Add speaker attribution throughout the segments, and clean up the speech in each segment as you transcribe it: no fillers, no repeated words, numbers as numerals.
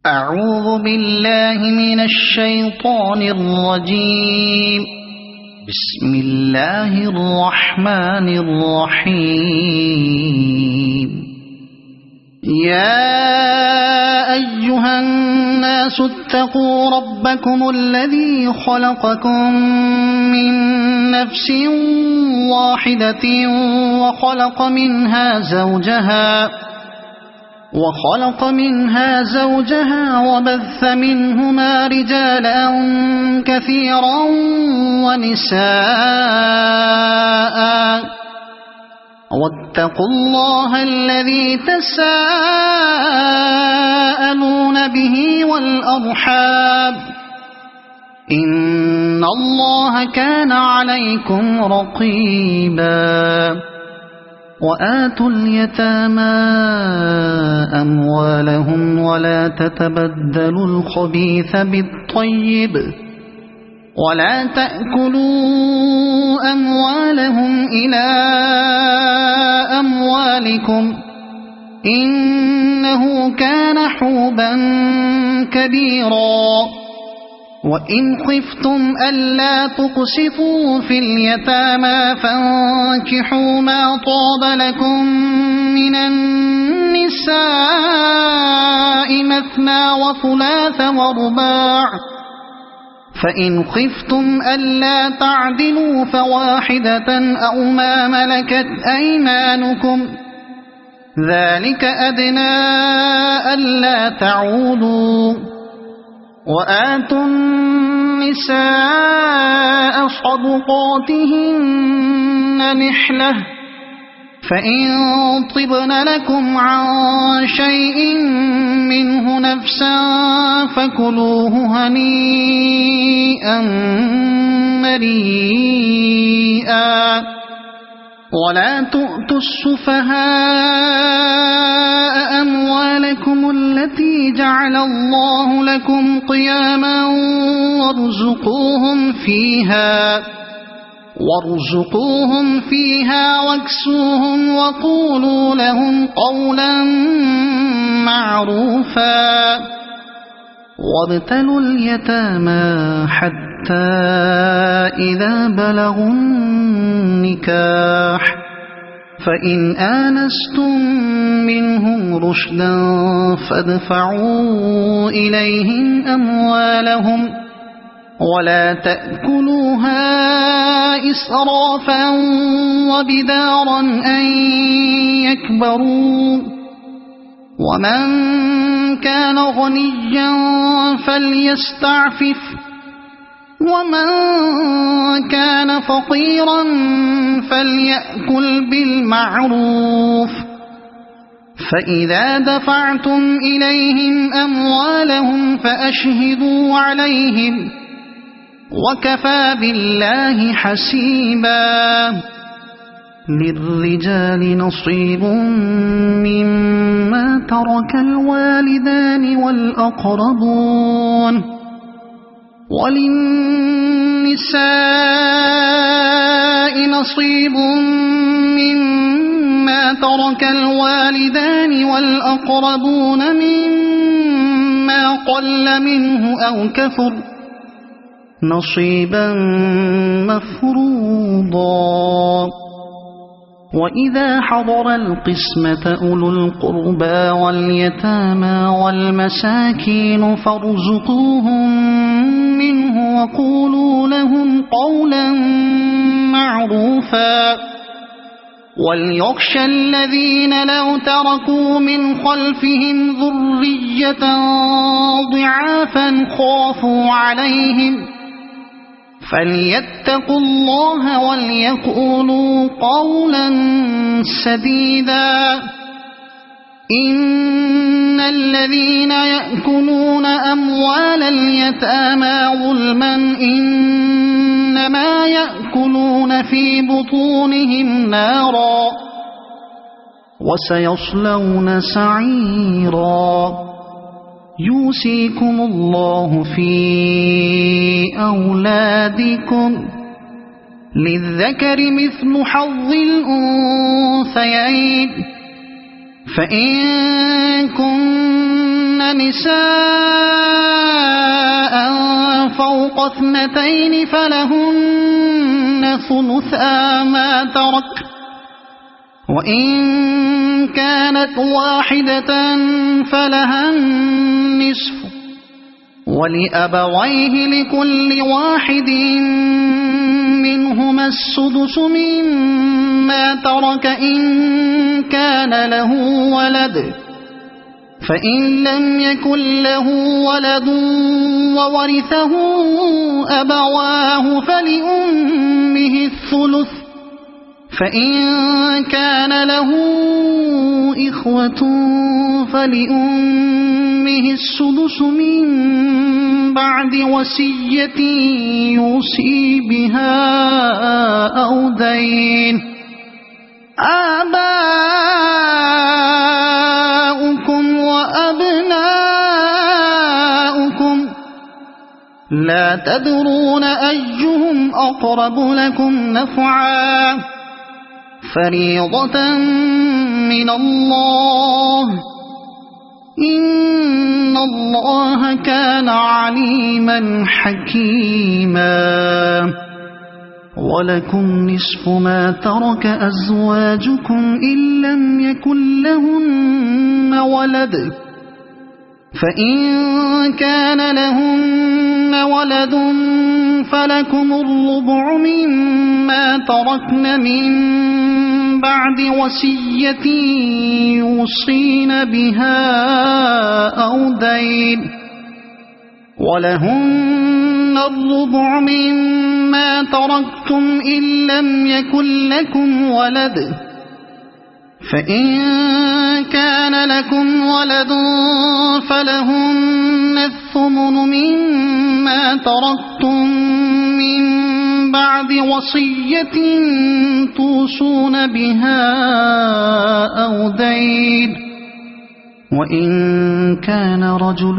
Speaker 1: أعوذ بالله من الشيطان الرجيم. بسم الله الرحمن الرحيم. يا أيها الناس اتقوا ربكم الذي خلقكم من نفس واحدة وخلق منها زوجها وبث منهما رجالا كثيرا ونساء واتقوا الله الذي تساءلون به والأرحام إن الله كان عليكم رقيبا. وآتوا اليتامى أموالهم ولا تتبدلوا الخبيث بالطيب ولا تأكلوا أموالهم إلى أموالكم إنه كان حوبا كبيرا. وإن خفتم ألا تقسطوا في اليتامى فانكحوا ما طاب لكم من النساء مثنى وثلاث ورباع فإن خفتم ألا تعدلوا فواحدة أو ما ملكت أيمانكم ذلك أدنى ألا تعودوا. وآتوا النساء صدقاتهن نحلة فإن طبن لكم عن شيء منه نفسا فكلوه هنيئا مريئا. ولا تؤتوا السفهاء أموالكم التي جعل الله لكم قياما وارزقوهم فيها واكسوهم وقولوا لهم قولا معروفا. وابتلوا اليتامى حتى إذا بلغوا النكاح فإن آنستم منهم رشدا فادفعوا إليهم أموالهم ولا تأكلوها إسرافا وبدارا أن يكبروا. ومن كان غنيا فليستعفف ومن كان فقيرا فليأكل بالمعروف. فإذا دفعتم إليهم أموالهم فأشهدوا عليهم وكفى بالله حسيبا. للرجال نصيب مما ترك الوالدان والأقربون وللنساء نصيب مما ترك الوالدان والأقربون مما قل منه أو كثر نصيبا مفروضا. وإذا حضر القسمة أولو القربى واليتامى والمساكين فارزقوهم منه وقولوا لهم قولا معروفا. وليخشى الذين لو تركوا من خلفهم ذرية ضعافا خافوا عليهم فليتقوا الله وليقولوا قولا سديدا. إن الذين يأكلون أموال اليتامى ظلما إنما يأكلون في بطونهم نارا وسيصلون سعيرا. يوصيكم الله في أولادكم للذكر مثل حظ الأنثيين فإن كن نساء فوق 2 فلهن ثلثا ما ترك، وإن كانت واحدة فلها النصف، ولأبويه لكل واحد منهما السدس مما ترك إن كان له ولد، فإن لم يكن له ولد وورثه أبواه فلأمه الثلث، فإن كان له إخوة فلأمه السدس من بعد وصية يوصي بها أو دين. آباؤكم وأبناؤكم لا تدرون أيهم أقرب لكم نفعا، فريضة من الله، إن الله كان عليما حكيما. ولكم نصف ما ترك أزواجكم إن لم يكن لهن ولد، فإن كان لهن ولد فلكم الربع مما تركن من بعد وصية يوصين بها أو دين، ولهن الربع مما تركتم إن لم يكن لكم ولد، فإن كان لكم ولد فلهن الثمن مما تركتم من بعد وصية توصون بها أو دين. وإن كان رجل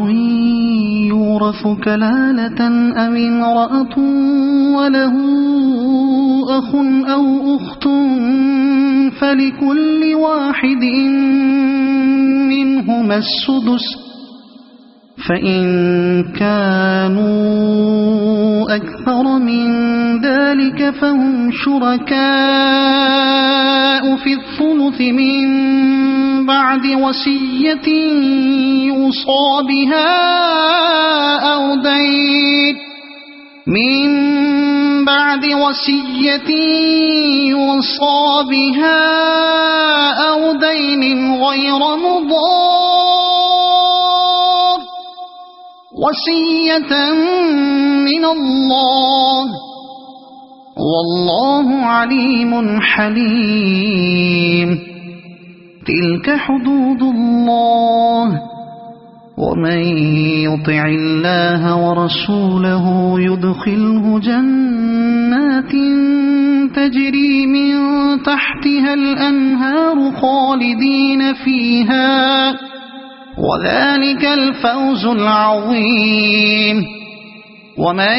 Speaker 1: يورث كلالة أو امرأة وله أخ أو أخت فلكل واحد منهما السدس، فإن كانوا أكثر من ذلك فهم شركاء في الثلث من بعد وصية يوصى بها أو دين، من بعد وصية يوصى بها أو دين غير مضار، وصية من الله، والله عليم حليم. تلك حدود الله، ومن يطع الله ورسوله يدخله جنات تجري من تحتها الأنهار خالدين فيها، وذلك الفوز العظيم. ومن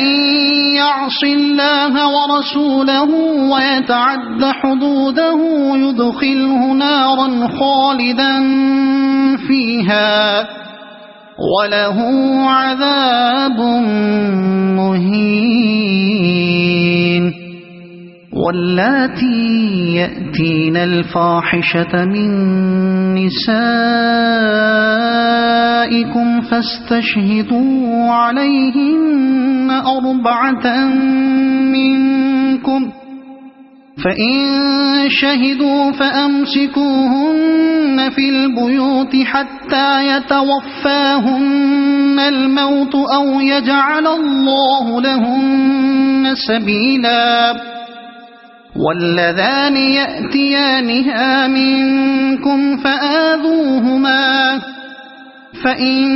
Speaker 1: يعص الله ورسوله ويتعد حدوده يدخله نارا خالدا فيها وله عذاب مهين. واللاتي يأتين الفاحشة من نسائكم فاستشهدوا عليهن 4 منكم، فإن شهدوا فأمسكوهن في البيوت حتى يتوفاهن الموت أو يجعل الله لهن سبيلا. واللذان يأتيانها منكم فآذوهما، فإن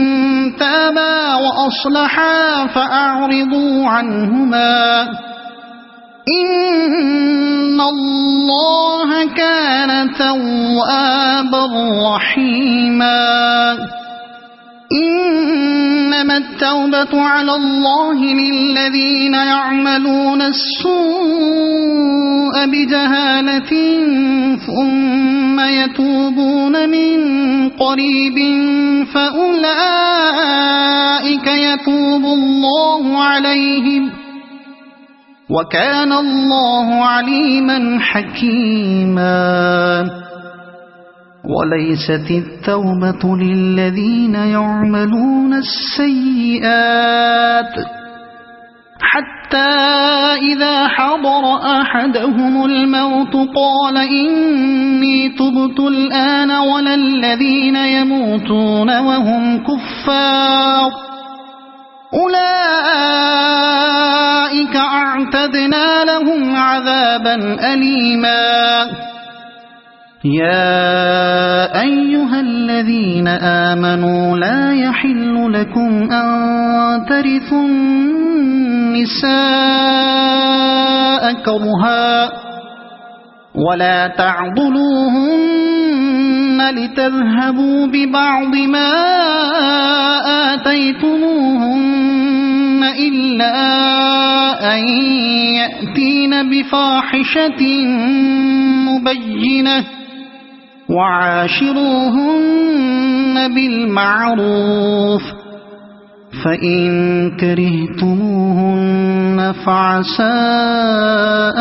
Speaker 1: تابا وأصلحا فأعرضوا عنهما، إن الله كان توابا رحيما. إنما التوبة على الله للذين يعملون السوء بجهالة ثم ثم يتوبون من قريب فأولئك يتوب الله عليهم وكان الله عليما حكيما. وليست التوبة للذين يعملون السيئات حتى إذا حضر أحدهم الموت قال إني تبت الآن ولا الذين يموتون وهم كفار أولئك أعتدنا لهم عذابا أليما. يا أيها الذين آمنوا لا يحل لكم أن ترثوا النساء كرها ولا تعضلوهن لتذهبوا ببعض ما آتيتموهن إلا أن يأتين بفاحشة مبينة وعاشروهن بالمعروف فإن كرهتموهن فعسى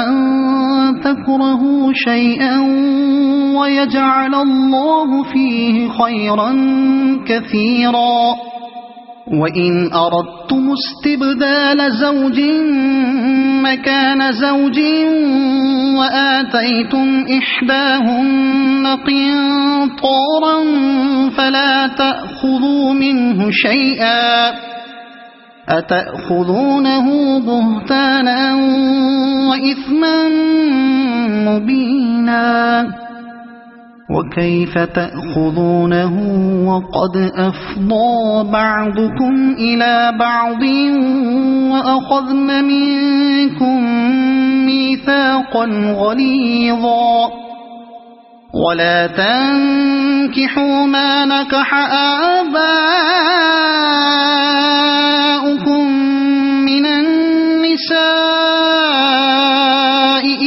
Speaker 1: أن تكرهوا شيئا ويجعل الله فيه خيرا كثيرا. وإن أردتم استبدال زوج مكان زوج وآتيتم إحداهن قنطارا فلا تأخذوا منه شيئا أتأخذونه بهتانا وإثما مبينا. وكيف تأخذونه وقد أفضى بعضكم إلى بعض وأخذن منكم ميثاقا غليظا. ولا تنكحوا ما نكح آباؤكم من النساء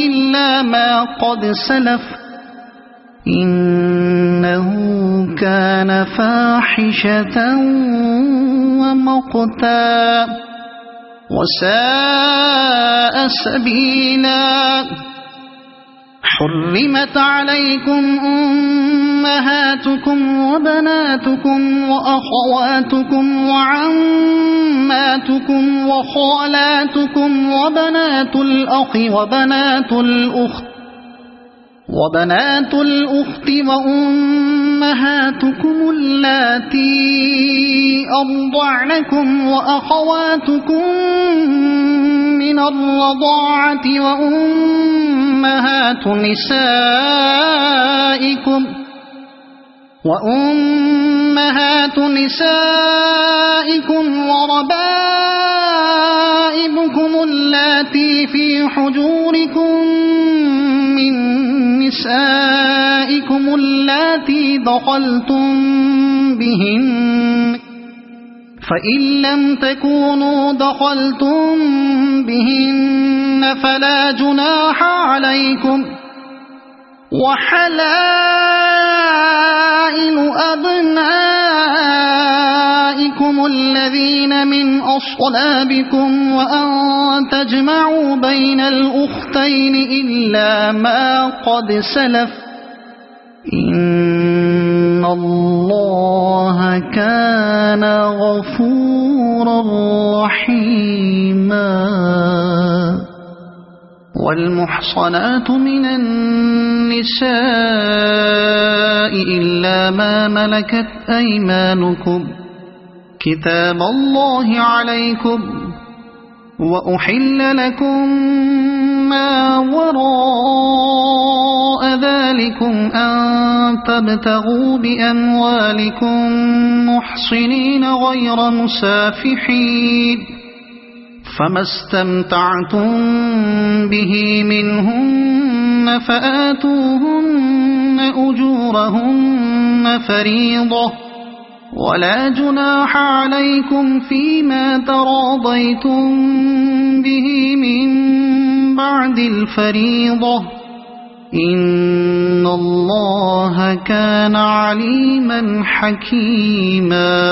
Speaker 1: إلا ما قد سلف إنه كان فاحشة ومقتا وساء سبيلا. حرمت عليكم أمهاتكم وبناتكم وأخواتكم وعماتكم وخالاتكم وبنات الأخ وبنات الأخت وأمهاتكم اللاتي أرضعنكم وأخواتكم من الرضاعة وأمهات نسائكم وربائبكم اللاتي في حجوركم من نسائكم اللاتي دخلتم بهن فإن لم تكونوا دخلتم بهن فلا جناح عليكم. وحلائل أبنائكم الذين من أصلابكم وأن تجمعوا بين الأختين إلا ما قد سلف إن الله كان غفورا رحيما. والمحصنات من النساء إلا ما ملكت أيمانكم كتاب الله عليكم وأحل لكم ما وراء ذلكم أن تبتغوا بأموالكم محصنين غير مسافحين فما استمتعتم به منهن فآتوهن أجورهن فريضة ولا جناح عليكم فيما تراضيتم به من بعد الفريضة إن الله كان عليما حكيما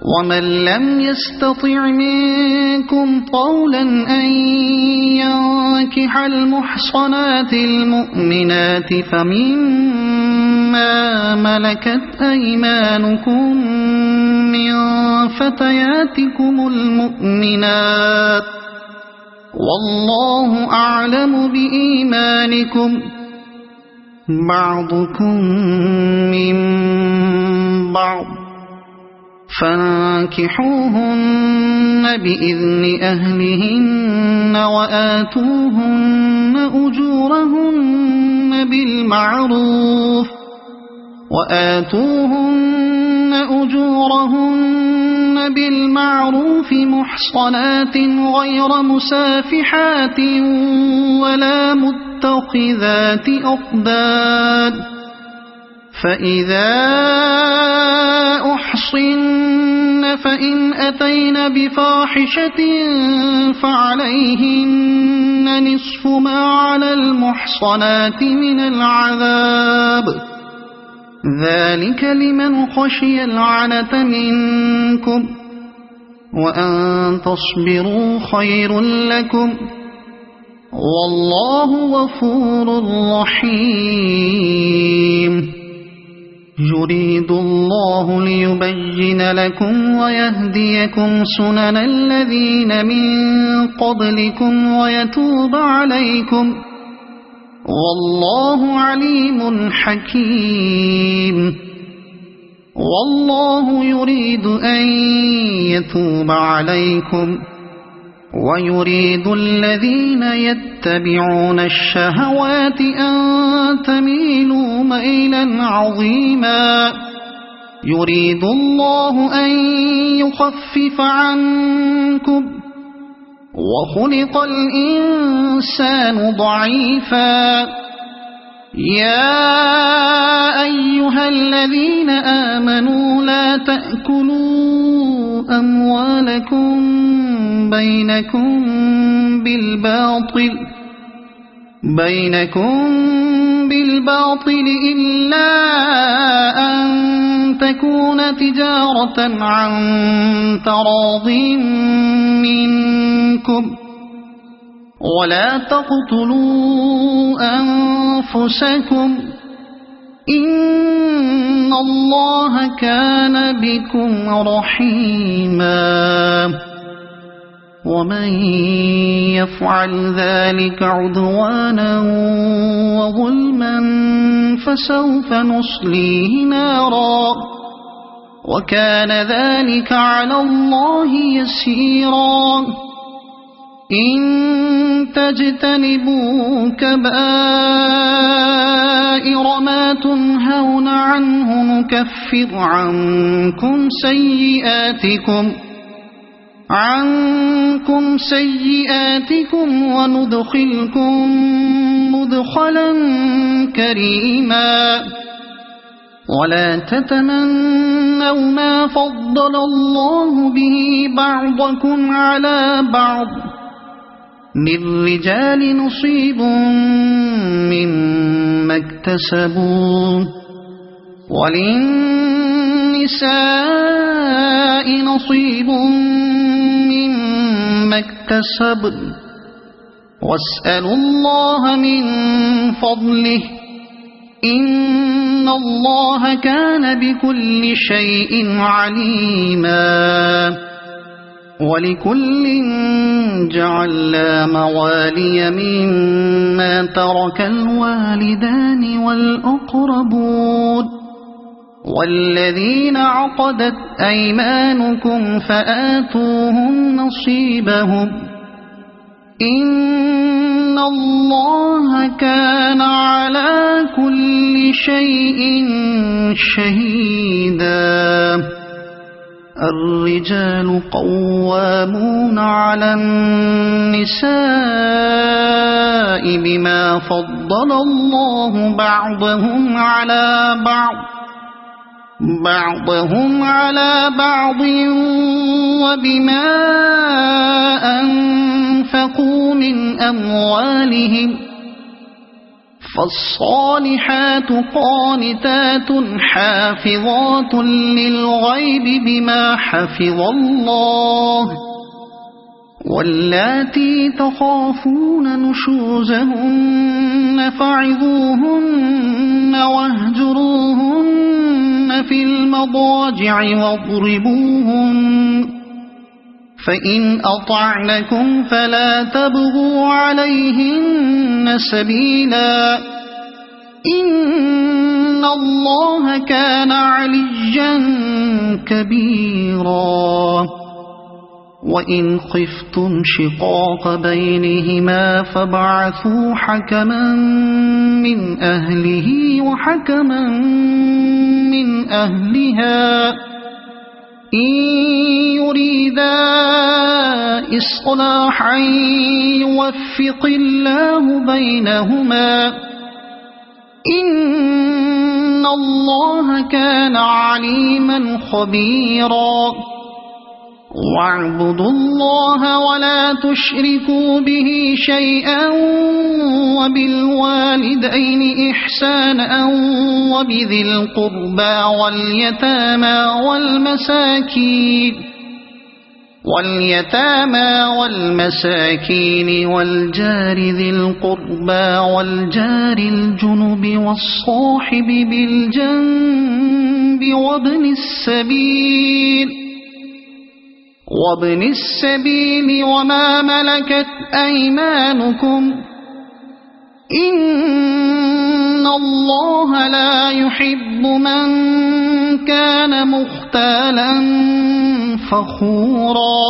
Speaker 1: ومن لم يستطع منكم طولا أن ينكح المحصنات المؤمنات فمما ملكت أيمانكم من فتياتكم المؤمنات والله أعلم بإيمانكم بعضكم من بعض فانكحوهن بإذن أهلهن وآتوهن أجورهن بالمعروف محصنات غير مسافحات ولا متخذات أخدان فإذا أحصن فإن أتين بفاحشة فعليهن نصف ما على المحصنات من العذاب ذلك لمن خشي العنة منكم وأن تصبروا خير لكم والله غفور رحيم يريد الله ليبين لكم ويهديكم سنن الذين من قبلكم ويتوب عليكم والله عليم حكيم والله يريد أن يتوب عليكم ويريد الذين يتبعون الشهوات أن تميلوا ميلا عظيما يريد الله أن يخفف عنكم وخلق الإنسان ضعيفا يا أيها الذين آمنوا لا تأكلوا أموالكم بينكم بالباطل إلا أن تكون تجارة عن تراض منكم ولا تقتلوا أنفسكم إن الله كان بكم رحيما ومن يفعل ذلك عدوانا وظلما فسوف نصليه نارا وكان ذلك على الله يسيرا إن تجتنبوا كبائر ما تنهون عنه نكفر عنكم سيئاتكم وندخلكم مدخلا كريما ولا تتمنوا ما فضل الله به بعضكم على بعض للرجال نصيب مما اكتسبوا وللنساء نصيب مما اكتسبن واسألوا الله من فضله إن الله كان بكل شيء عليما ولكل جعلنا موالي مما ترك الوالدان والأقربون والذين عقدت أيمانكم فآتوهم نصيبهم إن الله كان على كل شيء شهيدا الرجال قوامون على النساء بما فضل الله بعضهم على بعض وبما أنفقوا من أموالهم فالصالحات قانتات حافظات للغيب بما حفظ الله واللاتي تخافون نشوزهن فعظوهن واهجروهن في المضاجع واضربوهن فإن أطعنكم فلا تبغوا عليهن سبيلا إن الله كان عليا كبيرا وإن خفتم شقاق بينهما فابعثوا حكما من أهله وحكما من أهلها إن يريدا إصلاحا يوفق الله بينهما إن الله كان عليما خبيرا واعبدوا الله ولا تشركوا به شيئا وبالوالدين إحسانا وبذي القربى واليتامى والمساكين والجار ذي القربى والجار الجنب والصاحب بالجنب وابن السبيل وما ملكت أيمانكم إن الله لا يحب من كان مختالا فخورا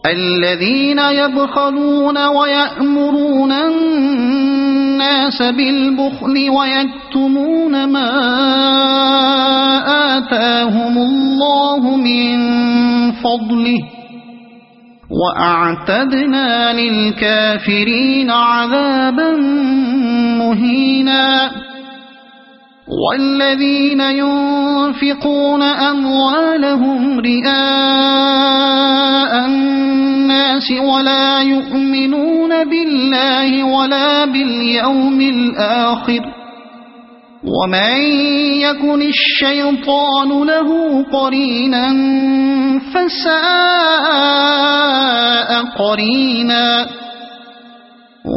Speaker 1: الذين يبخلون ويأمرون الناس بالبخل ويكتمون ما آتاهم الله من فضله وأعتدنا للكافرين عذابا مهينا والذين ينفقون أموالهم رئاء الناس ولا يؤمنون بالله ولا باليوم الآخر ومن يكن الشيطان له قرينا فساء قرينا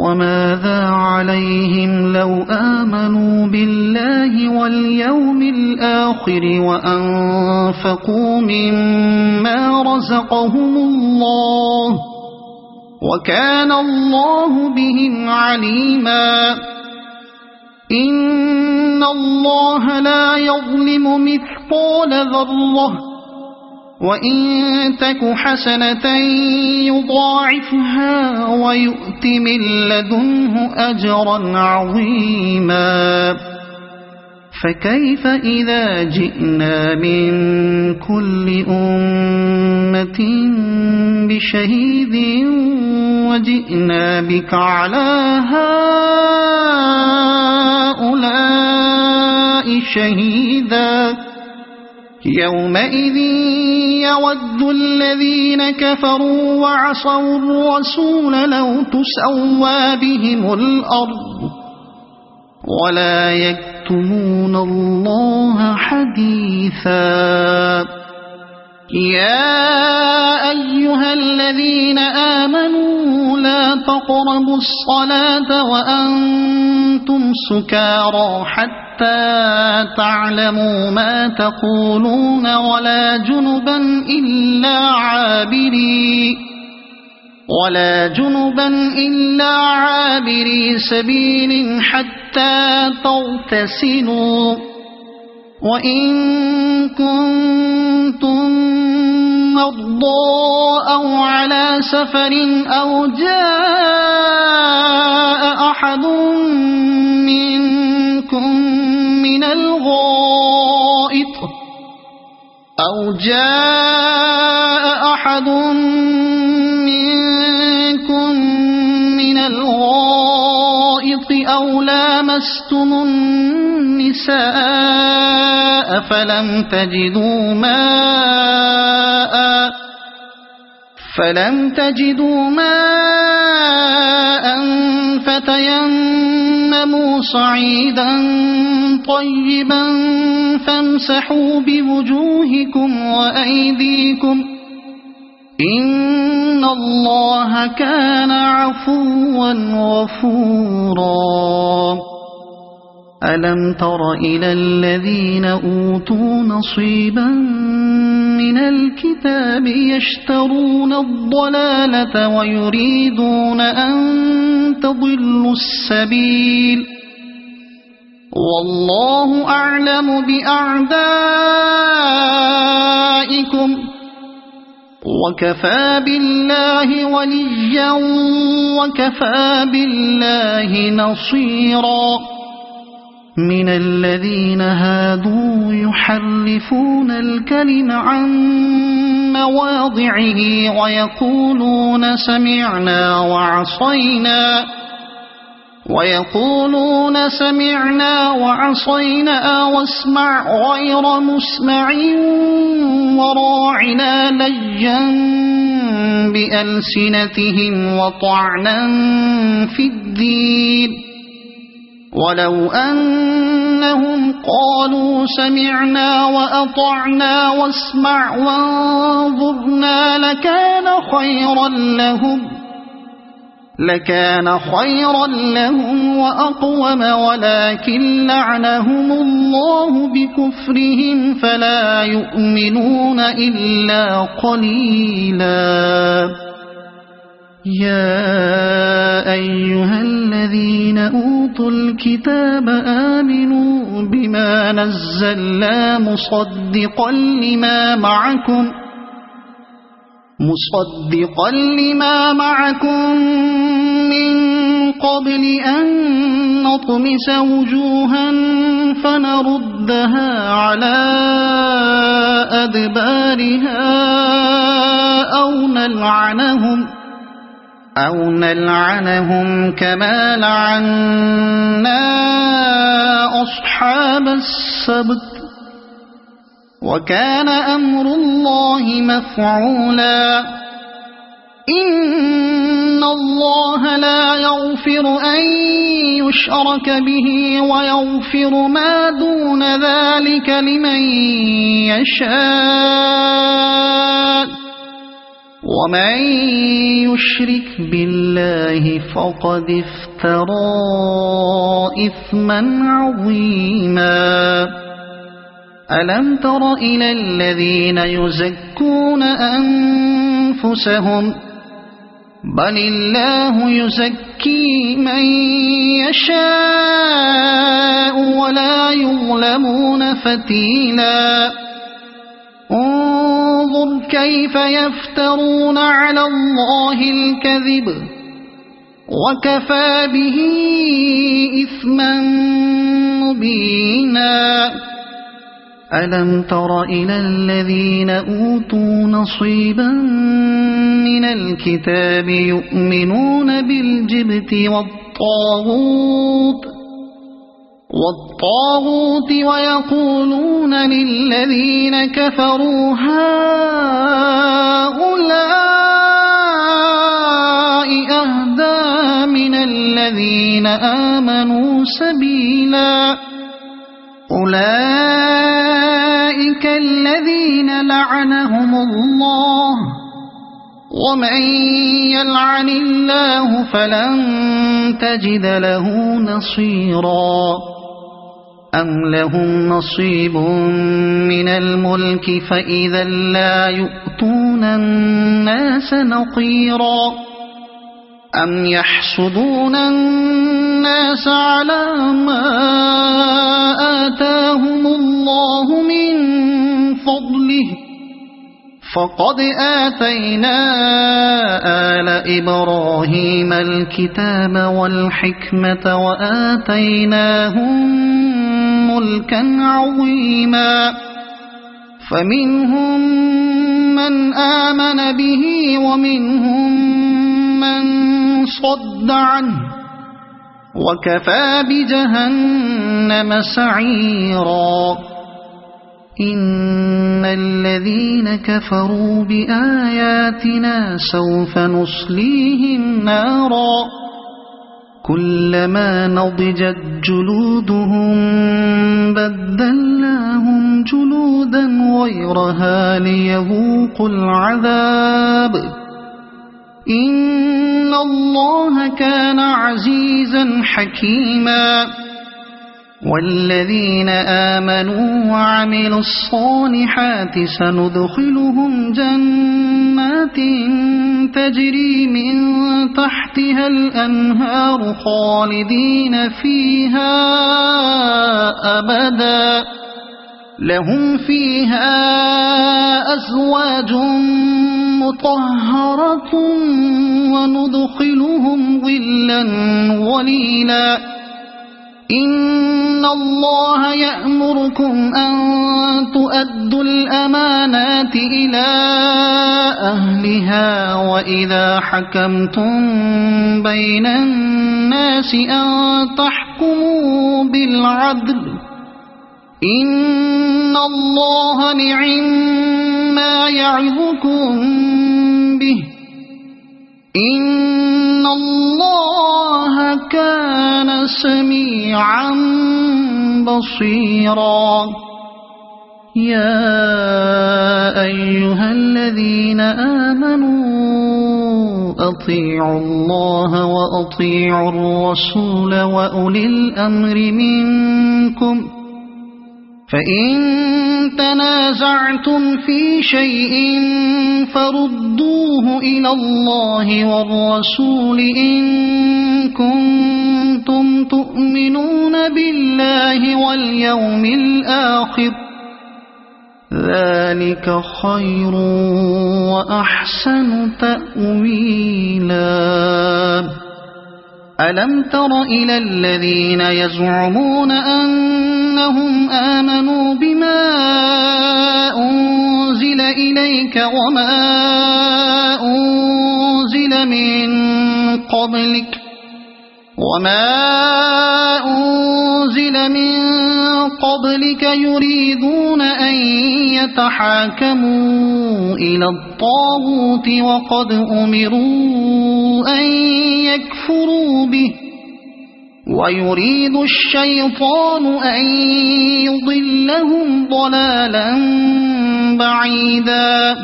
Speaker 1: وماذا عليهم لو آمنوا بالله واليوم الآخر وأنفقوا مما رزقهم الله وكان الله بهم عليما إن الله لا يظلم مثقال ذرة وإن تك حسنة يضاعفها ويؤت من لدنه أجرا عظيما فكيف إذا جئنا من كل أمة بشهيد وجئنا بك على هؤلاء شهيدا يومئذ يود الذين كفروا وعصوا الرسول لو تسوى بهم الأرض ولا يكتمون الله حديثا يا أيها الذين آمنوا لا تقربوا الصلاة وأنتم سكارى حتى تعلموا ما تقولون ولا جنبا إلا عابري سبيل حتى تغتسلوا وإن كنتم مرضى أو على سفر أو جاء أحد منكم من الغائط أو لامستم النساء فلم تجدوا ماء فتيمموا صعيدا طيبا فامسحوا بوجوهكم وأيديكم إن الله كان عفوا غفورا ألم تر إلى الذين أوتوا نصيبا من الكتاب يشترون الضلالة ويريدون أن تضلوا السبيل والله أعلم بأعدائكم وكفى بالله وليا وكفى بالله نصيرا من الذين هادوا يحرفون الكلم عن مواضعه ويقولون سمعنا وعصينا واسمع غير مسمع وراعنا ليا بألسنتهم وطعنا في الدين ولو أنهم قالوا سمعنا وأطعنا واسمع وانظرنا لكان خيرا لهم وأقوم ولكن لعنهم الله بكفرهم فلا يؤمنون إلا قليلا يا أيها الذين أوتوا الكتاب آمنوا بما نزلنا مصدقا لما معكم من قبل أن نطمس وجوها فنردها على أدبارها أو نلعنهم كما لعنا أصحاب السبت وكان أمر الله مفعولا إن الله لا يغفر أن يشرك به ويغفر ما دون ذلك لمن يشاء ومن يشرك بالله فقد افترى إثما عظيما ألم تر إلى الذين يزكون أنفسهم بل الله يزكي من يشاء ولا يظلمون فتيلا انظر كيف يفترون على الله الكذب وكفى به إثما مبينا ألم تر إلى الذين أوتوا نصيبا من الكتاب يؤمنون بالجبت والطاغوت ويقولون للذين كفروا هؤلاء أهدى من الذين آمنوا سبيلا أولئك الذين لعنهم الله ومن يلعن الله فلن تجد له نصيرا أم لهم نصيب من الملك فإذا لا يؤتون الناس نقيرا أم يحسدون الناس على ما آتاهم الله من فضله فقد آتينا آل إبراهيم الكتاب والحكمة وآتيناهم ملكا عظيما فمنهم من آمن به ومنهم من صد عنه وكفى بجهنم سعيرا إن الذين كفروا بآياتنا سوف نصليهم نارا كلما نضجت جلودهم بدلناهم جلودا غيرها ليذوقوا العذاب إن الله كان عزيزا حكيما والذين آمنوا وعملوا الصالحات سندخلهم جنات تجري من تحتها الأنهار خالدين فيها أبدا لهم فيها أزواج مطهرة وندخلهم ظلا ظليلا إن الله يأمركم أن تؤدوا الأمانات إلى أهلها وإذا حكمتم بين الناس أن تحكموا بالعدل إن الله نعما يعظكم به إن الله كان سميعا بصيرا يا أيها الذين آمنوا أطيعوا الله وأطيعوا الرسول وأولي الأمر منكم فإن تنازعتم في شيء فردوه إلى الله والرسول إن كنتم تؤمنون بالله واليوم الآخر ذلك خير وأحسن تأويلا ألم تر إلى الذين يزعمون أنهم آمنوا بما أنزل إليك وما أنزل من قبلك يريدون أن يتحاكموا إلى الطاغوت وقد أمروا أن يكفروا به ويريد الشيطان أن يضلهم ضلالا بعيدا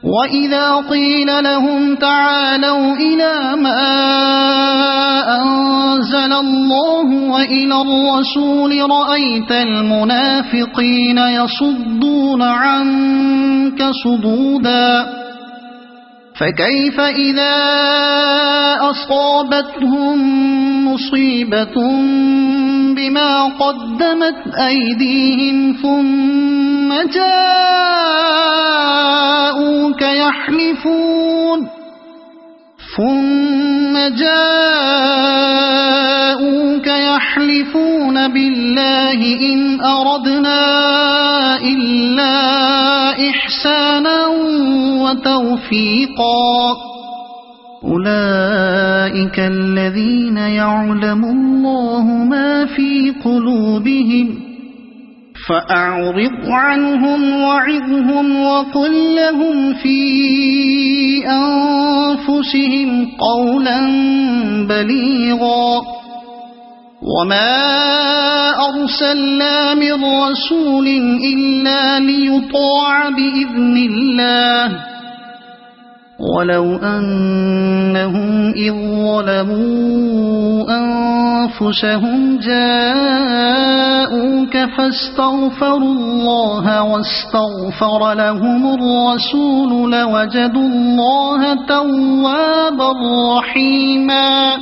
Speaker 1: وإذا قيل لهم تعالوا إلى ما أنزل الله وإلى الرسول رأيت المنافقين يصدون عنك صدودا فكيف إذا أصابتهم مصيبة بما قدمت أيديهم ثم جاءوك يحلفون بالله إن أردنا إلا إحسانا وتوفيقا أولئك الذين يعلم الله ما في قلوبهم فأعرض عنهم وعظهم وقل لهم في أنفسهم قولا بليغا وما أرسلنا من رسول إلا ليطاع بإذن الله ولو أنهم إذ ظلموا أنفسهم جاءوك فاستغفروا الله واستغفر لهم الرسول لوجدوا الله توابا رحيما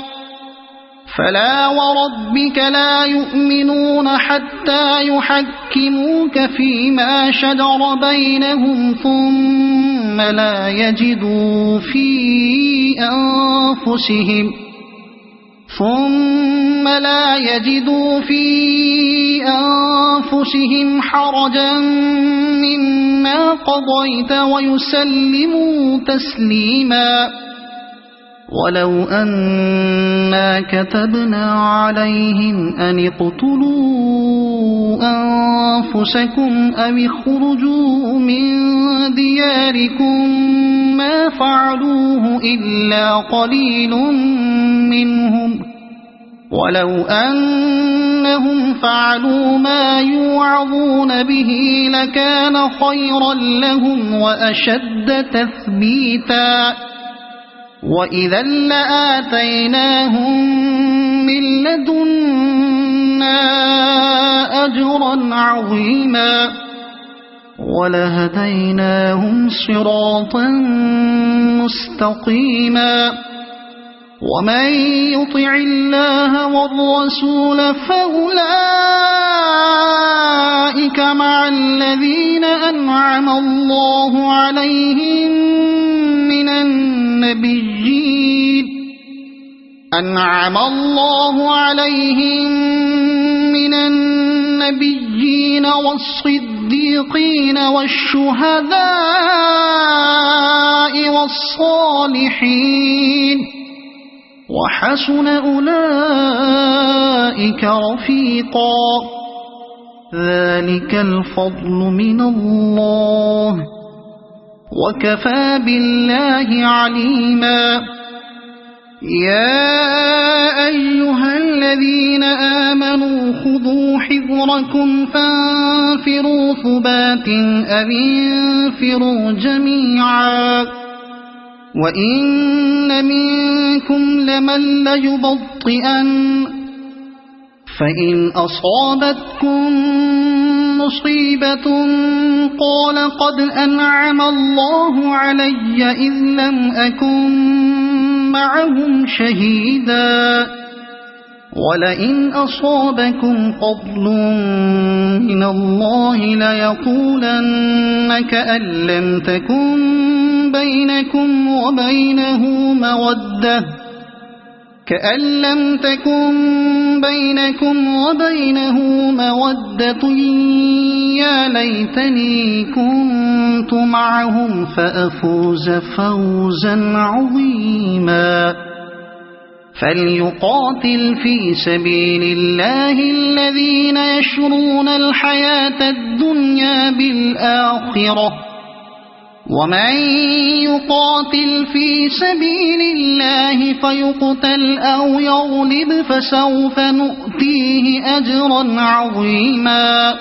Speaker 1: فلا وربك لا يؤمنون حتى يحكموك فيما شجر بينهم ثم لا يجدوا في أنفسهم حرجا مما قضيت ويسلموا تسليما ولو أنا كتبنا عليهم أن اقتلوا أنفسكم أو اخرجوا من دياركم ما فعلوه إلا قليل منهم ولو أنهم فعلوا ما يوعظون به لكان خيرا لهم وأشد تثبيتا وإذا لآتيناهم من لدنا أجرا عظيما ولهديناهم صراطا مستقيما ومن يطع الله والرسول فأولئك مع الذين أنعم الله عليهم من النبيين والصديقين والشهداء والصالحين وحسن أولئك رفيقا ذلك الفضل من الله وكفى بالله عليما يا أيها الذين آمنوا خذوا حذركم فانفروا ثبات أو انفروا جميعا وإن منكم لمن ليبطئن فإن أصابتكم مصيبة قال قد أنعم الله علي إذ لم أكن معهم شهيدا ولئن أصابكم فضل من الله ليقولن كأن لم تكن بينكم وبينه مودة يا ليتني كنت معهم فأفوز فوزا عظيما فليقاتل في سبيل الله الذين يشرون الحياة الدنيا بالآخرة ومن يقاتل في سبيل الله فيقتل أو يغلب فسوف نؤتيه أجرا عظيما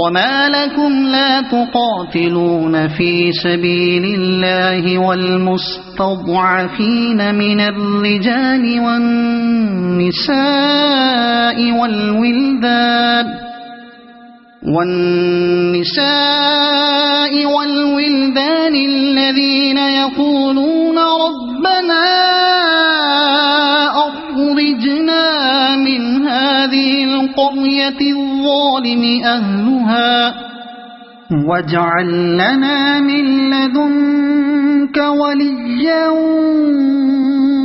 Speaker 1: وما لكم لا تقاتلون في سبيل الله والمستضعفين من الرجال والنساء والولدان الذين يقولون ربنا أخرجنا من هذه القرية الظالم أهلها واجعل لنا من لدنك وليا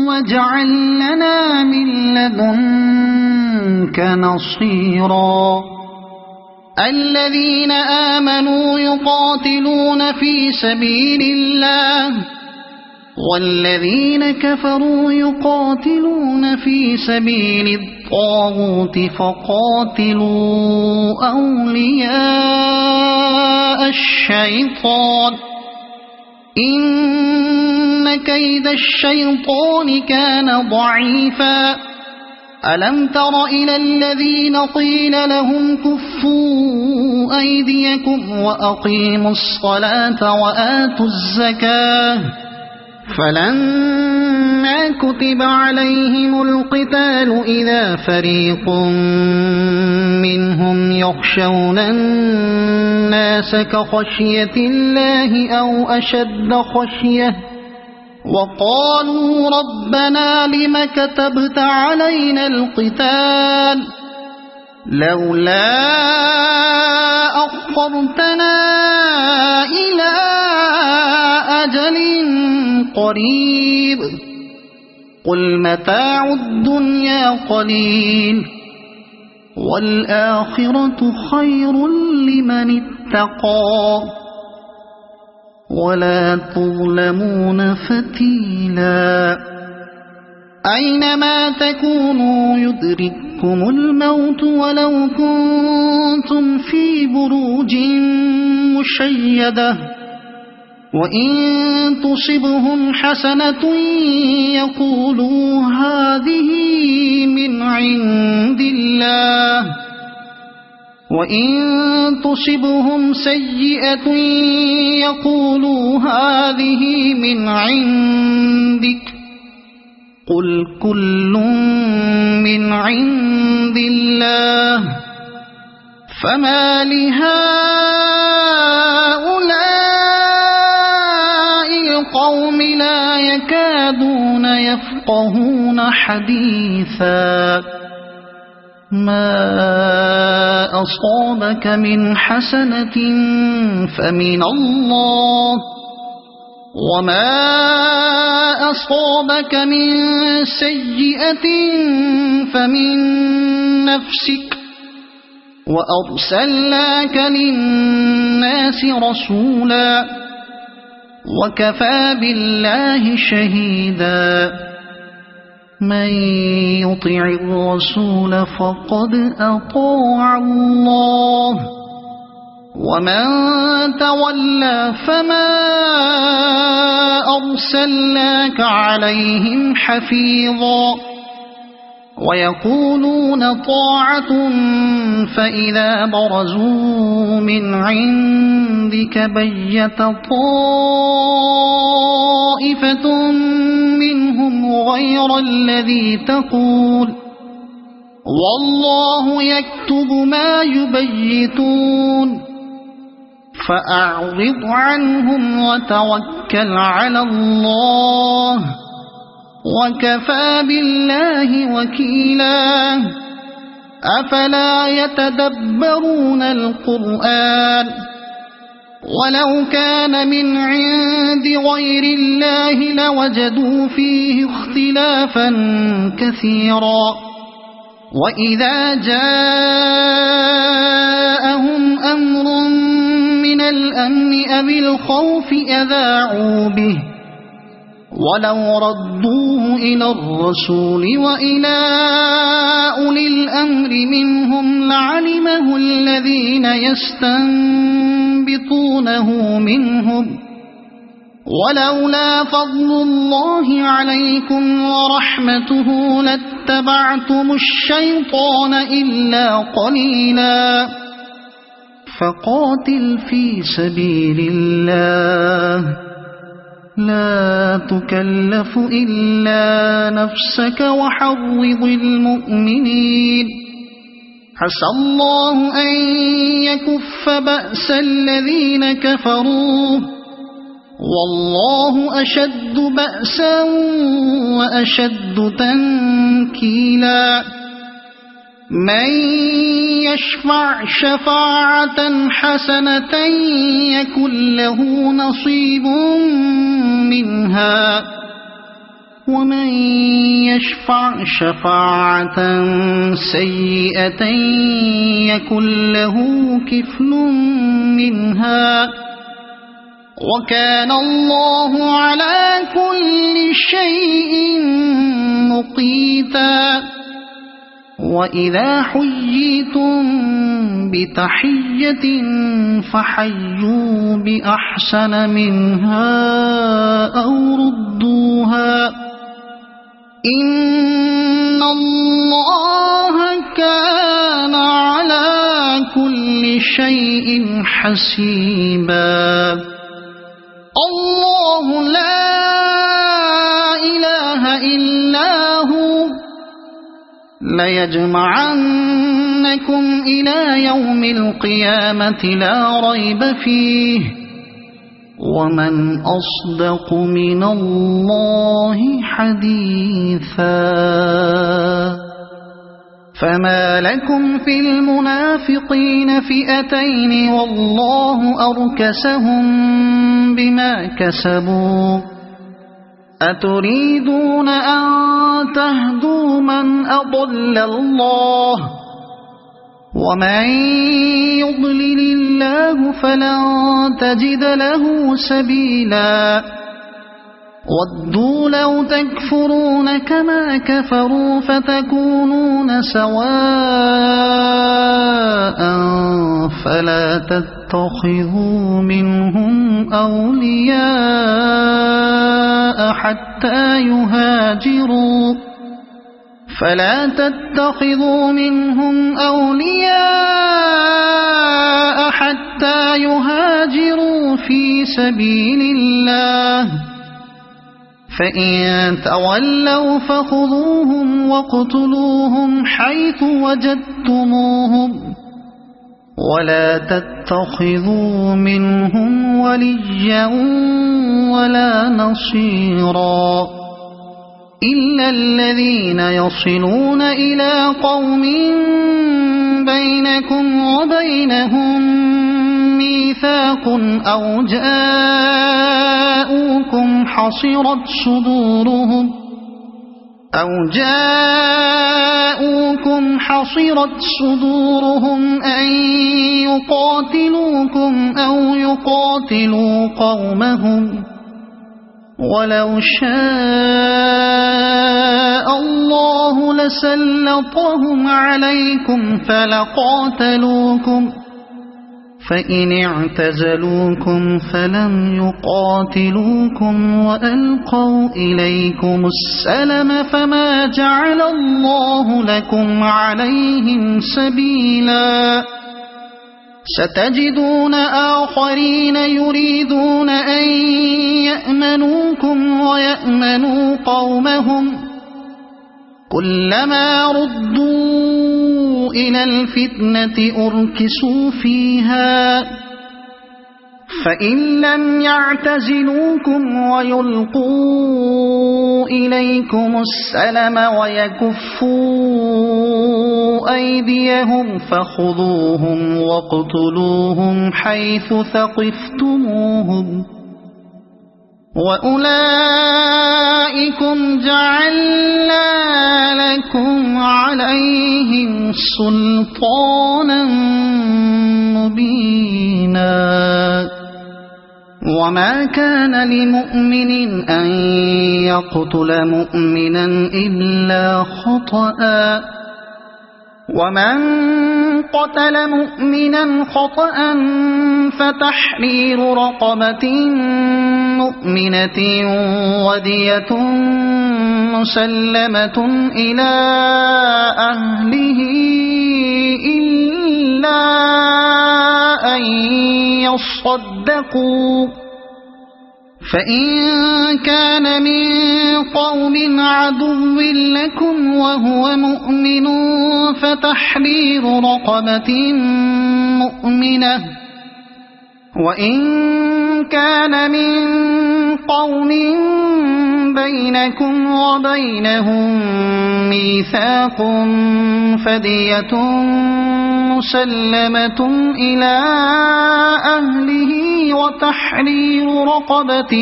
Speaker 1: واجعل لنا من لدنك نصيرا الذين آمنوا يقاتلون في سبيل الله والذين كفروا يقاتلون في سبيل الطاغوت فقاتلوا أولياء الشيطان إن كيد الشيطان كان ضعيفا ألم تر إلى الذين قيل لهم كفوا أيديكم وأقيموا الصلاة وآتوا الزكاة فلما كتب عليهم القتال إذا فريق منهم يخشون الناس كخشية الله أو أشد خشية وقالوا ربنا لم كتبت علينا القتال لولا أخرتنا إلى أجل قريب قل متاع الدنيا قليل والآخرة خير لمن اتقى ولا تظلمون فتيلا أينما تكونوا يدرككم الموت ولو كنتم في بروج مشيدة وإن تصبهم حسنة يقولوا هذه من عند الله، وإن تصبهم سيئة يقولوا هذه من عندك، قل كل من عند الله، فما لهؤلاء القوم لا يكادون يفقهون حديثا. ما أصابك من حسنة فمن الله، وما أصابك من سيئة فمن نفسك، وأرسلناك للناس رسولا، وكفى بالله شهيدا. من يطع الرسول فقد أطاع الله، ومن تولى فما أرسلناك عليهم حفيظا. ويقولون طاعة فإذا برزوا من عندك بيت طائفة منهم غير الذي تقول، والله يكتب ما يبيتون، فأعرض عنهم وتوكل على الله، وكفى بالله وكيلا. أفلا يتدبرون القرآن؟ ولو كان من عند غير الله لوجدوا فيه اختلافا كثيرا. وإذا جاءهم أمر من الأمن أو الخوف أذاعوا به، ولو ردوه إلى الرسول وإلى أولي الأمر منهم لعلمه الذين يستنبطونه منهم، ولولا فضل الله عليكم ورحمته لاتبعتم الشيطان إلا قليلا. فقاتل في سبيل الله، لا تكلف إلا نفسك وحرض المؤمنين، عسى الله أن يكف بأس الذين كفروا، والله أشد بأسا وأشد تنكيلا. من يشفع شفاعة حسنة يكن له نصيب منها، ومن يشفع شفاعة سيئة يكن له كفل منها، وكان الله على كل شيء مقيتا. وإذا حييتم بتحية فحيوا بأحسن منها أو ردوها، إن الله كان على كل شيء حسيبا. الله لا إله إلا هو ليجمعنكم إلى يوم القيامة لا ريب فيه، ومن أصدق من الله حديثا. فما لكم في المنافقين فئتين والله أركسهم بما كسبوا، أتريدون أن تهدوا من أضل الله، ومن يضلل الله فلن تجد له سبيلا. ودوا لو تكفرون كما كفروا فتكونون سواء فلا تتقون تتخذوا منهم أولياء حتى يهاجروا في سبيل الله، فإن تولوا فخذوهم واقتلوهم حيث وجدتموهم، ولا تتخذوا منهم وليا ولا نصيرا إلا الذين يصلون إلى قوم بينكم وبينهم ميثاق أو جاءوكم حصرت صدورهم أن يقاتلوكم أو يقاتلوا قومهم، ولو شاء الله لسلطهم عليكم فلقاتلوكم، فإن اعتزلوكم فلم يقاتلوكم وألقوا إليكم السلم فما جعل الله لكم عليهم سبيلا. ستجدون آخرين يريدون أن يأمنوكم ويأمنوا قومهم، كلما ردوا إلى الفتنة أركسوا فيها، فإن لم يعتزلوكم ويلقوا إليكم السلم ويكفوا أيديهم فخذوهم واقتلوهم حيث ثقفتموهم، وأولئكم جعلنا لكم عليهم سلطانا مبينا. وما كان لمؤمن أن يقتل مؤمنا إلا خطأ، ومن قتل مؤمنا خطأ فتحرير رقبة مؤمنة ودية مسلمة إلى أهله إلا أن يصدقوا، فإن كان من قوم عدو لكم وهو مؤمن فتحرير رقبة مؤمنة، وإن كان من قوم بينكم وبينهم ميثاق فدية مسلمة إلى أهله وتحرير رقبة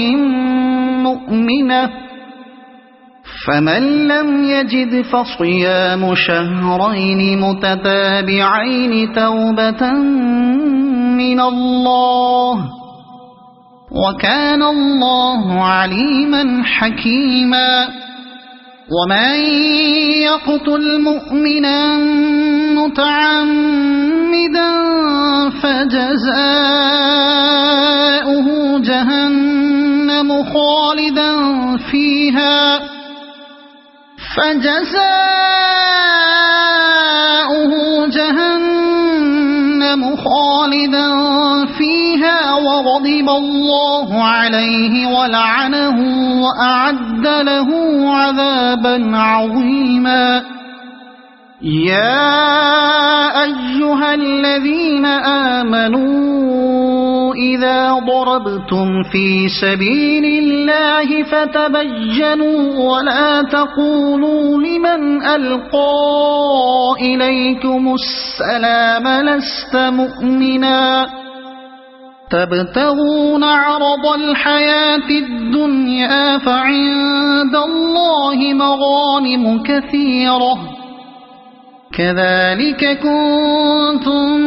Speaker 1: مؤمنة، فمن لم يجد فصيام شهرين متتابعين توبة من الله، وكان الله عليما حكيما. ومن يقتل مؤمنا متعمدا فجزاؤه جهنم خالدا فيها وغضب الله عليه ولعنه وأعد له عذابا عظيما. يا أيها الذين آمنوا إذا ضربتم في سبيل الله فتبينوا ولا تقولوا لمن ألقى إليكم السلام لست مؤمنا تبتغون عرض الحياة الدنيا فعند الله مغانم كثيرة كذلك كنتم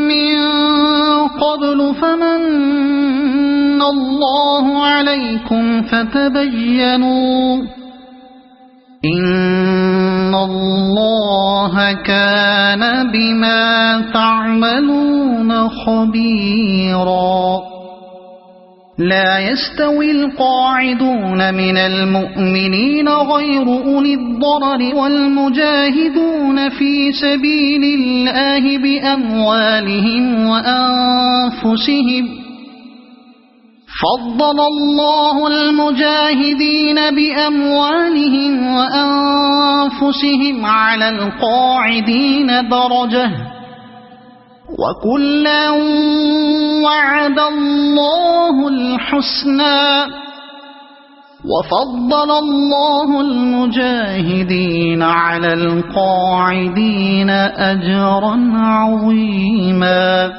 Speaker 1: من قبل فمن الله عليكم فتبينوا إن الله كان بما تعملون خبيرا. لا يستوي القاعدون من المؤمنين غير أولي الضرر والمجاهدون في سبيل الله بأموالهم وأنفسهم. فضل الله المجاهدين بأموالهم وأنفسهم على القاعدين درجة، وكلا وعد الله الحسنى. وفضل الله المجاهدين على القاعدين أجرا عظيما،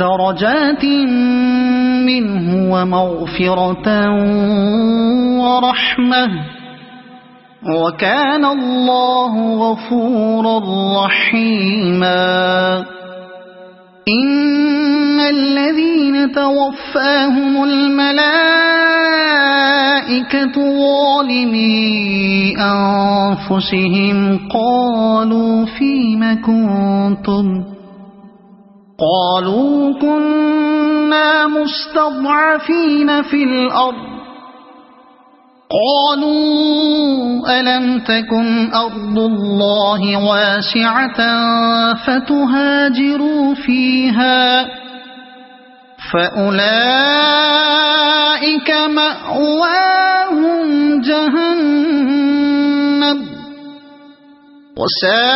Speaker 1: درجات منه ومغفرة ورحمة، وكان الله غفورا رحيما. إن الذين توفاهم الملائكة ظالمي أنفسهم قالوا فيم كنتم؟ قالوا كنا مستضعفين في الأرض. قالوا ألم تكن أرض الله واسعة فتهاجروا فيها، فأولئك مأواهم جهنم وساءت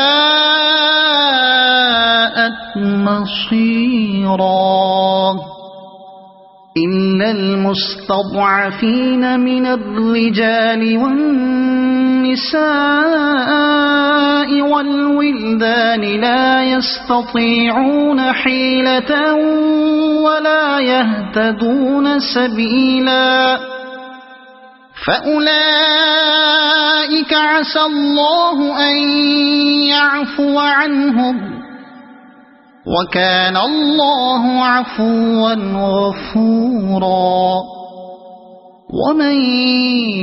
Speaker 1: مصيرا. إلا المستضعفين من الرجال والنساء والولدان لا يستطيعون حيلة ولا يهتدون سبيلا، فأولئك عسى الله أن يعفو عنهم، وكان الله عفوا غفورا. ومن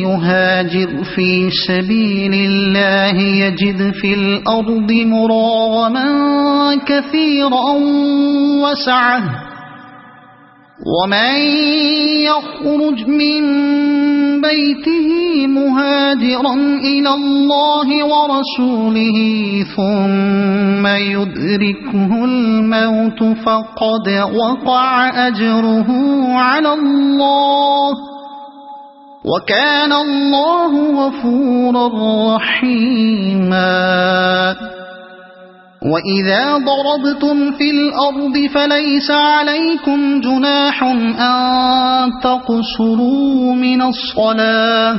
Speaker 1: يهاجر في سبيل الله يجد في الأرض مراغما كثيرا وسعة، ومن يخرج من بيته مهاجرا إلى الله ورسوله ثم يدركه الموت فقد وقع أجره على الله، وكان الله غفورا رحيما. وإذا ضربتم في الأرض فليس عليكم جناح أن تقصروا من الصلاة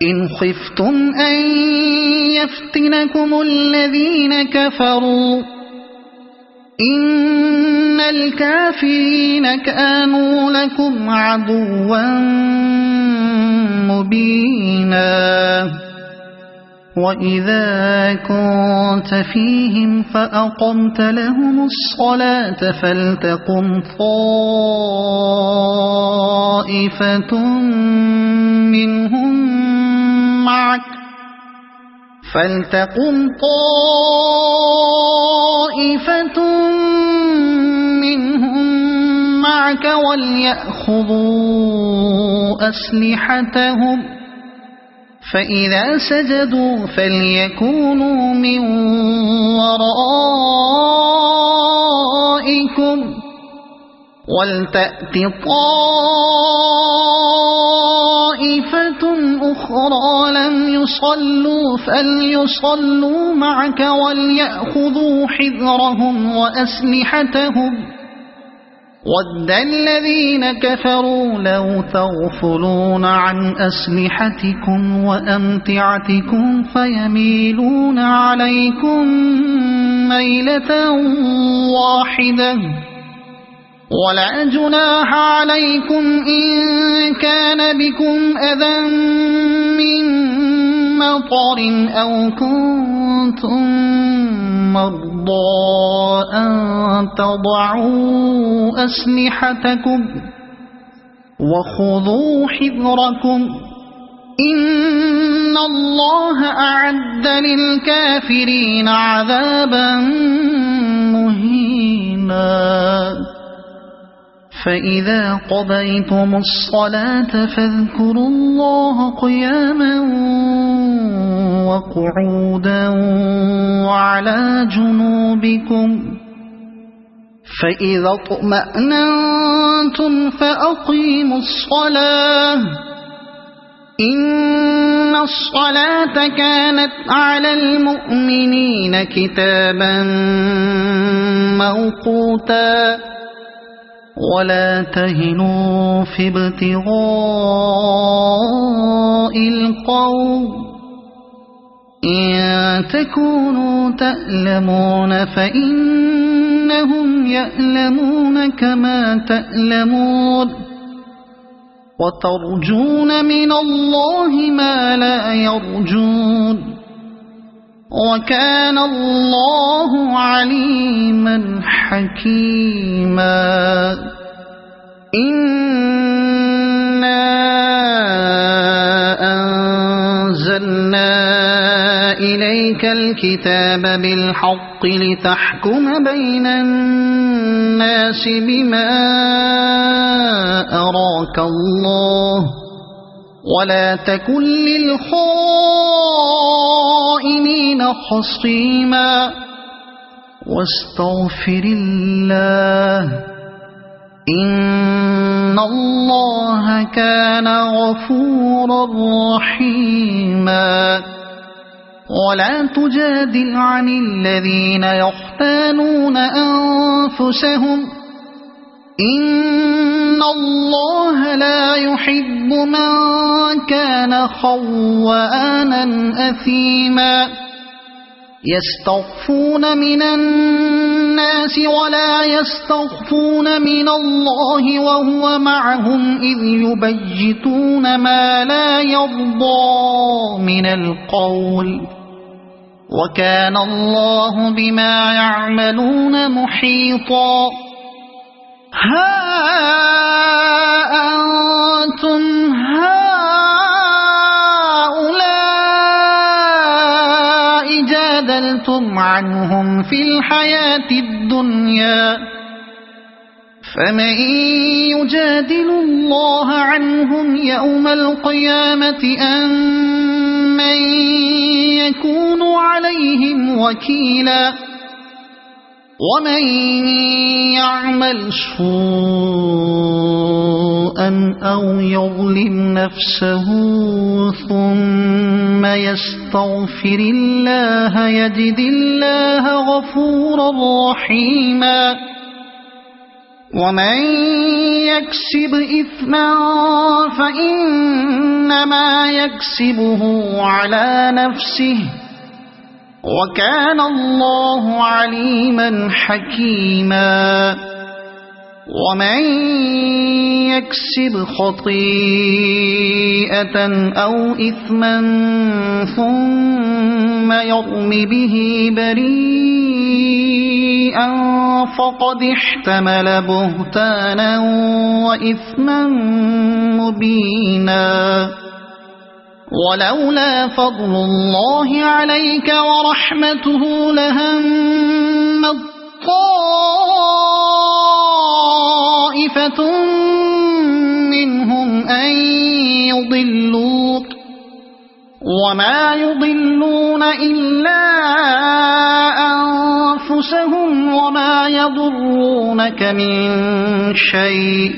Speaker 1: إن خفتم أن يفتنكم الذين كفروا، إن الكافرين كانوا لكم عدوا مبينا. وإذا كنت فيهم فأقمت لهم الصلاة فلتقم طائفة منهم معك وليأخذوا أسلحتهم، فإذا سجدوا فليكونوا من ورائكم ولتأت طائفة أخرى لم يصلوا فليصلوا معك وليأخذوا حذرهم وأسلحتهم. ود الذين كفروا لو تغفلون عن أسلحتكم وأمتعتكم فيميلون عليكم ميلة واحدة، ولا جناح عليكم إن كان بكم أذى من مطر أو كنتم مرضى أن تضعوا أسلحتكم وخذوا حذركم، إن الله أعد للكافرين عذابا مهينا فإذا قضيتم الصلاة فاذكروا الله قياما وقعودا وعلى جنوبكم فإذا اطمأننتم فأقيموا الصلاة إن الصلاة كانت على المؤمنين كتابا موقوتا ولا تهنوا في ابتغاء القوم إن تكونوا تألمون فإنهم يألمون كما تألمون وترجون من الله ما لا يرجون وكان الله عليما حكيما إنا أنزلنا إليك الكتاب بالحق لتحكم بين الناس بما أراك الله ولا تكن للخائنين خصيما واستغفر الله إن الله كان غفورا رحيما ولا تجادل عن الذين يختانون أنفسهم إن الله لا يحب من كان خوانا أثيما يستخفون من الناس ولا يستخفون من الله وهو معهم إذ يبيتون ما لا يرضى من القول وكان الله بما يعملون محيطا ها أنتم هؤلاء جادلتم عنهم في الحياة الدنيا فمن يجادل الله عنهم يوم القيامة أم من يكون عليهم وكيلا ومن يعمل سوءا أو يظلم نفسه ثم يستغفر الله يجد الله غفورا رحيما ومن يكسب إثما فإنما يكسبه على نفسه وكان الله عليما حكيما ومن يكسب خطيئة أو إثما ثم يرم به بريئا فقد احتمل بهتانا وإثما مبينا ولولا فضل الله عليك ورحمته لهمت طائفة منهم أن يضلوك وما يضلون إلا أنفسهم وما يضرونك من شيء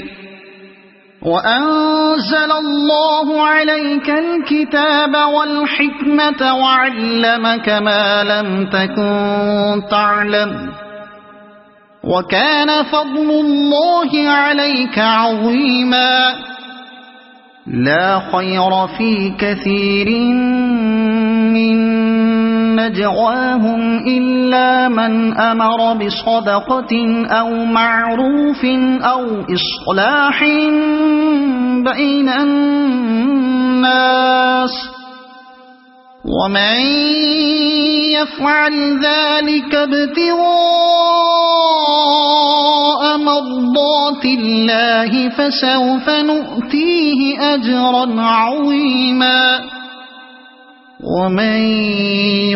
Speaker 1: وأنزل الله عليك الكتاب والحكمة وعلمك ما لم تكن تعلم وكان فضل الله عليك عظيما لا خير في كثير من نجواهم إلا من أمر بصدقة أو معروف أو إصلاح بين الناس ومن يفعل ذلك ابتغاء ابتغاء مرضات الله فسوف نؤتيه أجرا عظيما ومن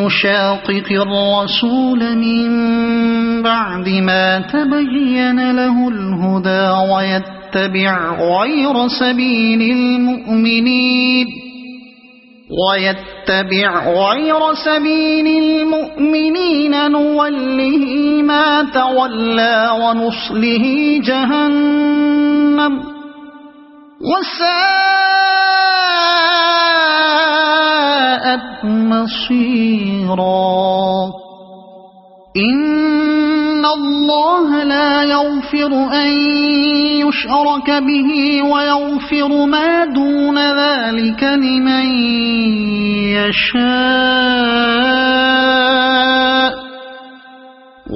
Speaker 1: يشاقق الرسول من بعد ما تبين له الهدى ويتبع غير سبيل المؤمنين نوله ما تولى ونصله جهنم وساءت مصيرا إن الله لا يغفر أن يشرك به ويغفر ما دون ذلك لمن يشاء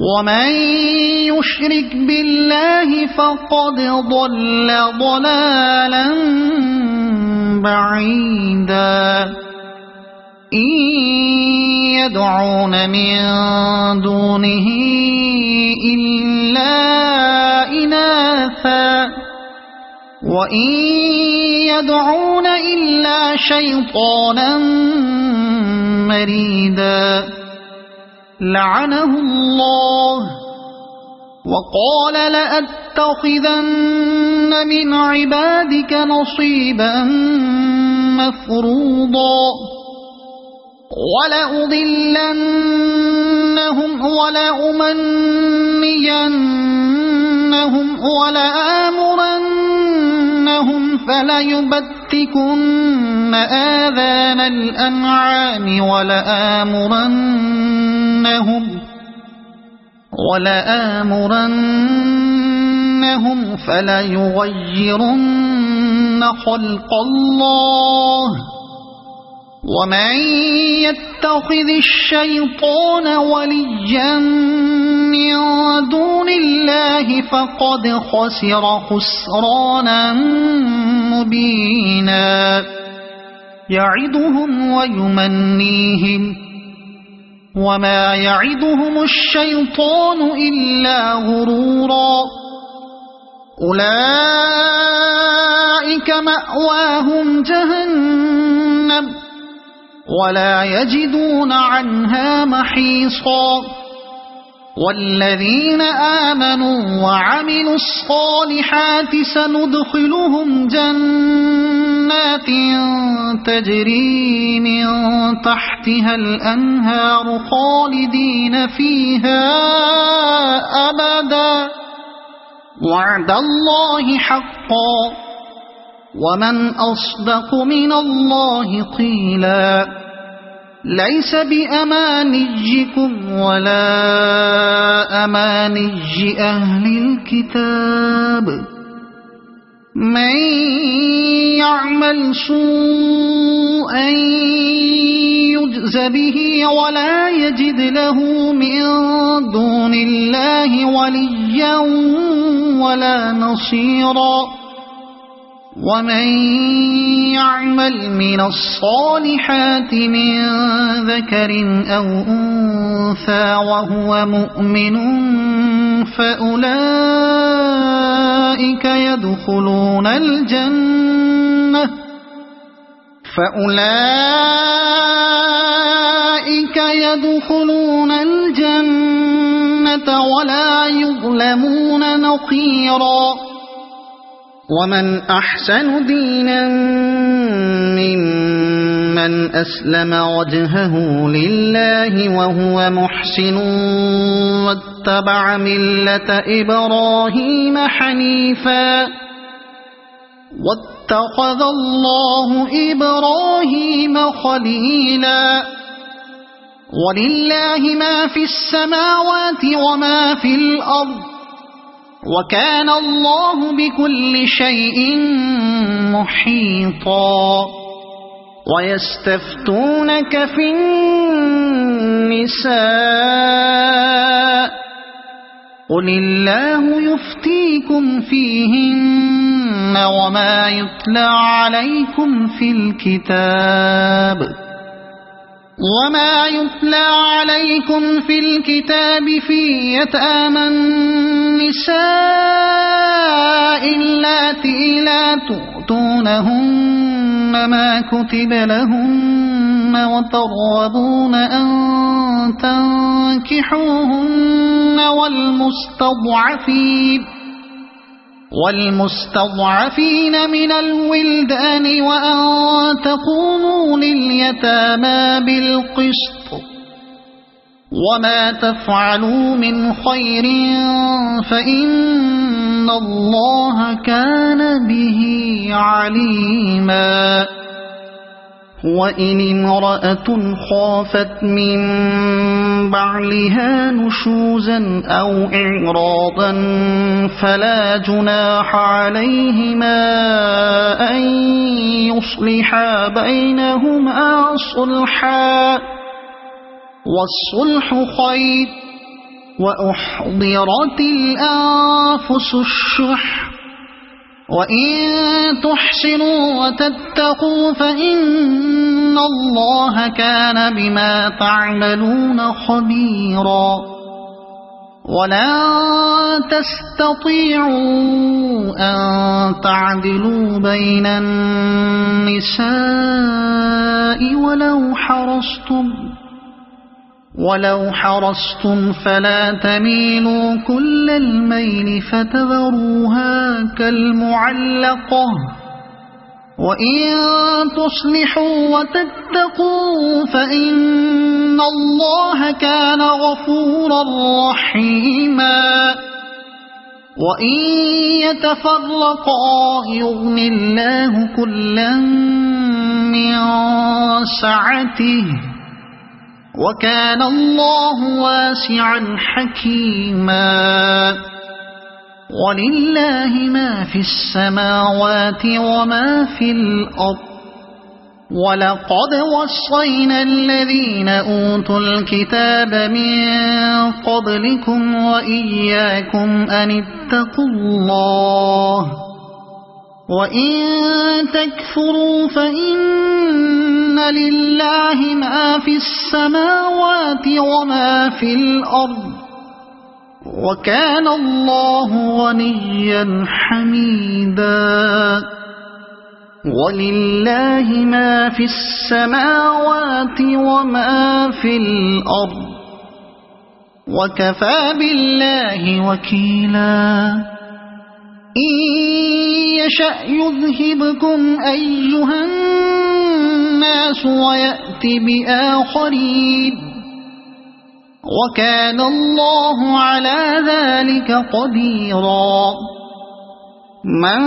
Speaker 1: ومن يشرك بالله فقد ضل ضلالا بعيدا إن يدعون من دونه إلا إناثا وإن يدعون إلا شيطانا مريدا لعنه الله وقال لأتخذن من عبادك نصيبا مفروضا ولأضلنهم ولأمنينهم ولآمرنهم فليبتكن آذان الأنعام ولآمرنهم فليغيرن خلق الله ومن يتخذ الشيطان وليا من دون الله فقد خسر خسرانا مبينا يعدهم ويمنيهم وما يعدهم الشيطان إلا غرورا أولئك مأواهم جهنم ولا يجدون عنها محيصا والذين آمنوا وعملوا الصالحات سندخلهم جنات تجري من تحتها الأنهار خالدين فيها أبدا وعد الله حقا ومن أصدق من الله قيلا ليس بأمانيكم ولا أماني أهل الكتاب من يعمل سوءا يجز به ولا يجد له من دون الله وليا ولا نصيرا ومن يعمل من الصالحات من ذكر أو أنثى وهو مؤمن فأولئك يدخلون الجنة ولا يظلمون نقيرا ومن أحسن دينا ممن أسلم وجهه لله وهو محسن واتبع ملة إبراهيم حنيفا واتخذ الله إبراهيم خليلا ولله ما في السماوات وما في الأرض وكان الله بكل شيء محيطا ويستفتونك في النساء قل الله يفتيكم فيهن وما يتلى عليكم في الكتاب في يتامى اللاتي لا تؤتونهن ما كتب لهن وترغبون أن تنكحوهن والمستضعفين من الولدان وأن تقوموا لليتامى بالقسط وما تفعلوا من خير فإن الله كان به عليما وإن امرأة خافت من بعلها نشوزا أو إعراضا فلا جناح عليهما أن يصلحا بينهما صلحا والصلح خير وأحضرت الأنفس الشح وإن تحسنوا وتتقوا فإن الله كان بما تعملون خبيرا ولن تستطيعوا أن تعدلوا بين النساء ولو حرصتم فلا تميلوا كل الميل فتذروها كالمعلقة وإن تصلحوا وتتقوا فإن الله كان غفورا رحيما وإن يتفرقا يغن الله كلا من سعته وكان الله واسعا حكيما ولله ما في السماوات وما في الأرض ولقد وصينا الذين أوتوا الكتاب من قبلكم وإياكم أن اتقوا الله وإن تكفروا فإن لله ما في السماوات وما في الأرض وكان الله غنيا حميدا ولله ما في السماوات وما في الأرض وكفى بالله وكيلا إن يشأ يذهبكم أيها الناس ويأت بآخرين وكان الله على ذلك قديرا من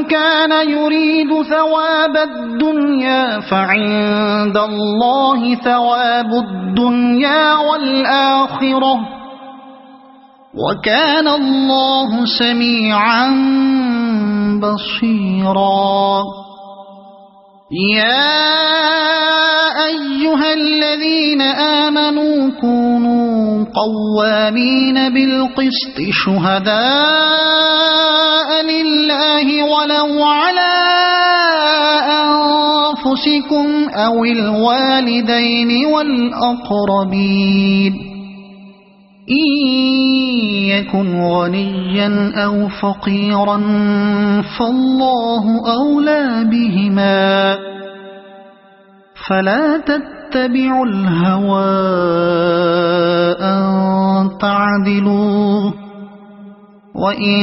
Speaker 1: كان يريد ثواب الدنيا فعند الله ثواب الدنيا والآخرة وكان الله سميعا بصيرا يا أيها الذين آمنوا كونوا قوامين بالقسط شهداء لله ولو على أنفسكم أو الوالدين والأقربين إن يكن غنيا أو فقيرا فالله أولى بهما فلا تتبعوا الهوى أن تعدلوا وإن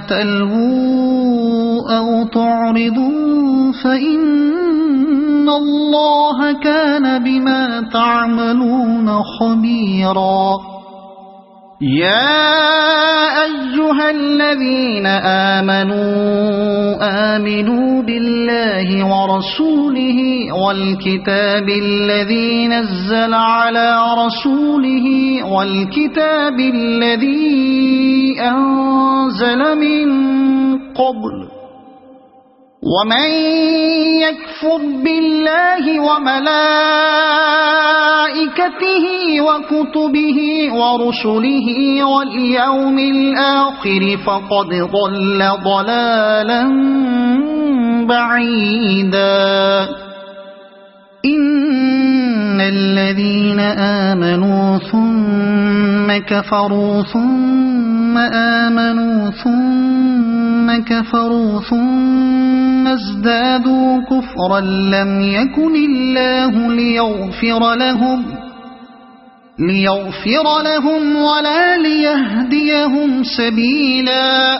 Speaker 1: تلووا أو تعرضوا فإن الله كان بما تعملون خبيرا يا أيها الذين آمنوا بالله ورسوله والكتاب الذي نزل على رسوله والكتاب الذي أنزل من قبل ومن يكفر بالله وملائكته وكتبه ورسله واليوم الآخر فقد ضل ضلالا بعيدا إن الذين آمنوا ثم كفروا ثم ثم آمنوا ثم كفروا ثم ازدادوا كفرا لم يكن الله ليغفر لهم ولا ليهديهم سبيلا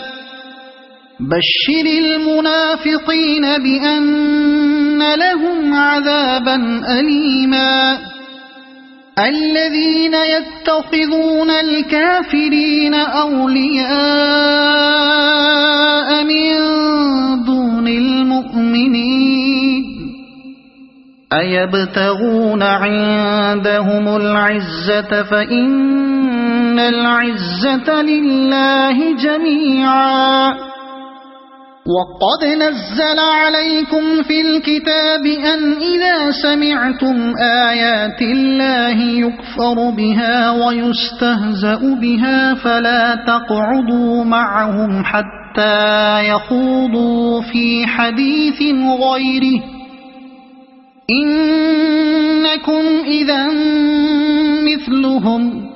Speaker 1: بشر المنافقين بأن لهم عذابا أليما الذين يتخذون الكافرين أولياء من دون المؤمنين أيبتغون عندهم العزة فإن العزة لله جميعا وقد نزل عليكم في الكتاب أن إذا سمعتم آيات الله يكفر بها ويستهزأ بها فلا تقعدوا معهم حتى يخوضوا في حديث غيره إنكم إذا مثلهم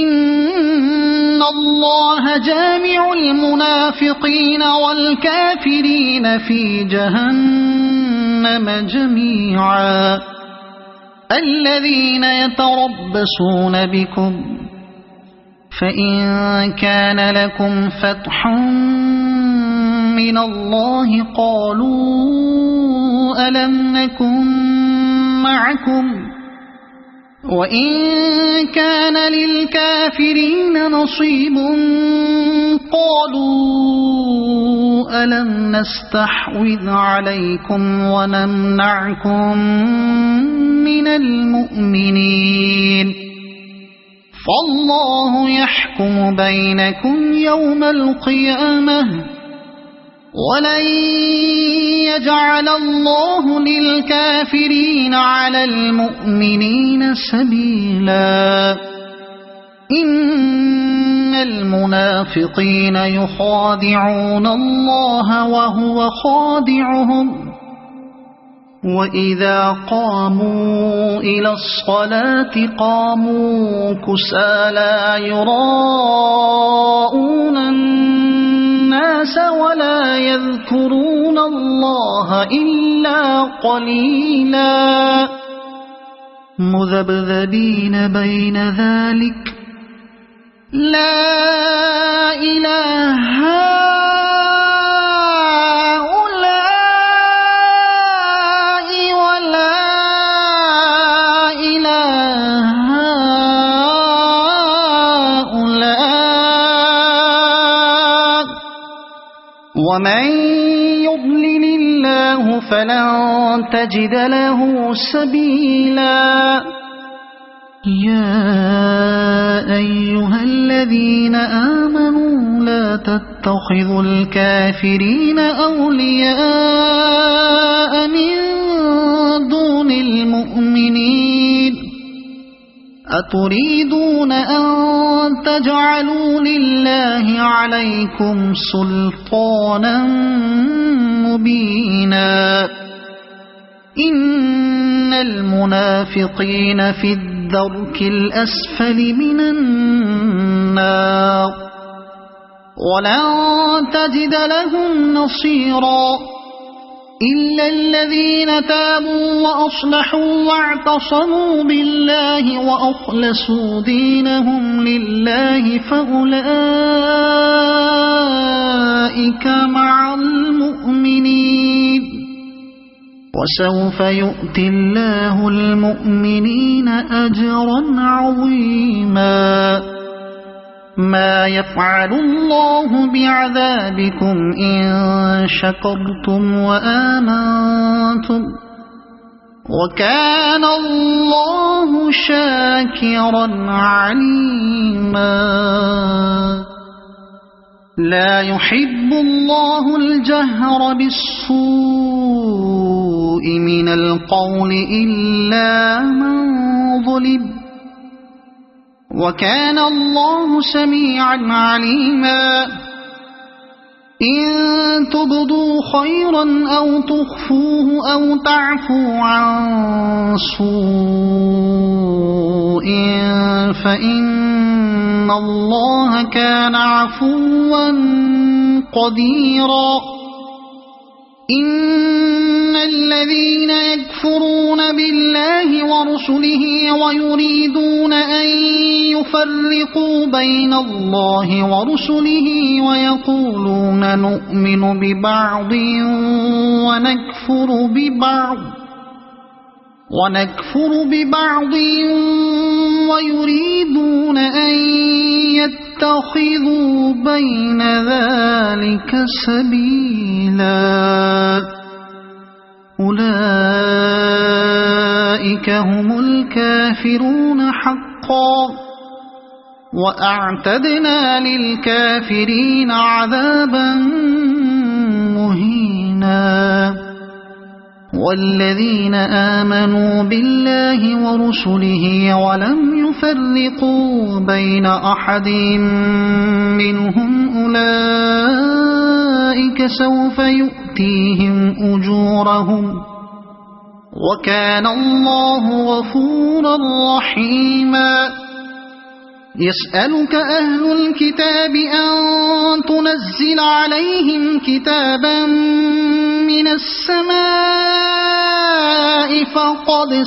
Speaker 1: إن الله جامع المنافقين والكافرين في جهنم جميعا الذين يتربصون بكم فإن كان لكم فتح من الله قالوا ألم نكن معكم وإن كان للكافرين نصيب قالوا ألم نستحوذ عليكم ونمنعكم من المؤمنين فالله يحكم بينكم يوم القيامة ولن يجعل الله للكافرين على المؤمنين سبيلا إن المنافقين يخادعون الله وهو خادعهم وإذا قاموا إلى الصلاة قاموا كسالى يراءون الناس ولا يذكرون الله إلا قليلا مذبذبين بين ذلك لا إله هؤلاء ولا إله هؤلاء ومن يضلل الله فلن تجد له سبيلا يا أيها الذين آمنوا لا تتخذوا الكافرين أولياء من دون المؤمنين أتريدون أن تجعلوا لله عليكم سلطانا مبينا إن المنافقين في الدرك الأسفل من النار ولن تجد لهم نصيرا إلا الذين تابوا وأصلحوا واعتصموا بالله وأخلصوا دينهم لله فأولئك مع المؤمنين وسوف يؤتي الله المؤمنين أجرا عظيما ما يفعل الله بعذابكم إن شكرتم وآمنتم وكان الله شاكرا عليما لا يحب الله الجهر بالسوء من القول إلا من ظلم وكان الله سميعا عليما إن تبدوا خيرا أو تخفوه أو تعفوا عن سوء فإن إن الله كان عفوا قديرا إن الذين يكفرون بالله ورسله ويريدون أن يفرقوا بين الله ورسله ويقولون نؤمن ببعض ونكفر ببعض ويريدون أن يتخذوا بين ذلك سبيلا أولئك هم الكافرون حقا وأعتدنا للكافرين عذابا مهينا والذين آمنوا بالله ورسله ولم يفرقوا بين أحد منهم أولئك سوف يؤتيهم أجورهم وكان الله غفورا رحيما يسألك أهل الكتاب أن تنزل عليهم كتابا من السماء فقد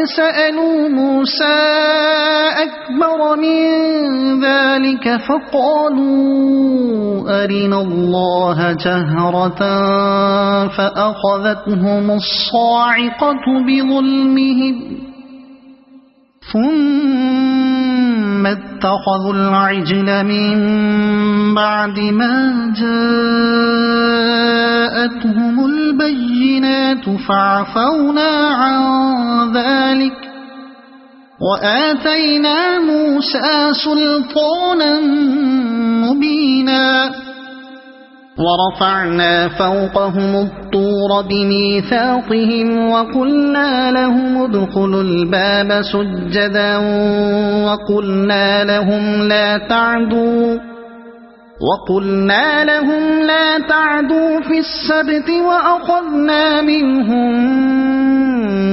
Speaker 1: سألوا موسى أكبر من ذلك فقالوا أرنا الله جهرة فأخذتهم الصاعقة بظلمهم ثم اتخذوا العجل من بعد ما جاءتهم البينات فعفونا عن ذلك وآتينا موسى سلطانا مبينا ورفعنا فوقهم الطور بميثاقهم وقلنا لهم ادخلوا الباب سجدا وقلنا لهم لا تعدوا في السبت وأخذنا منهم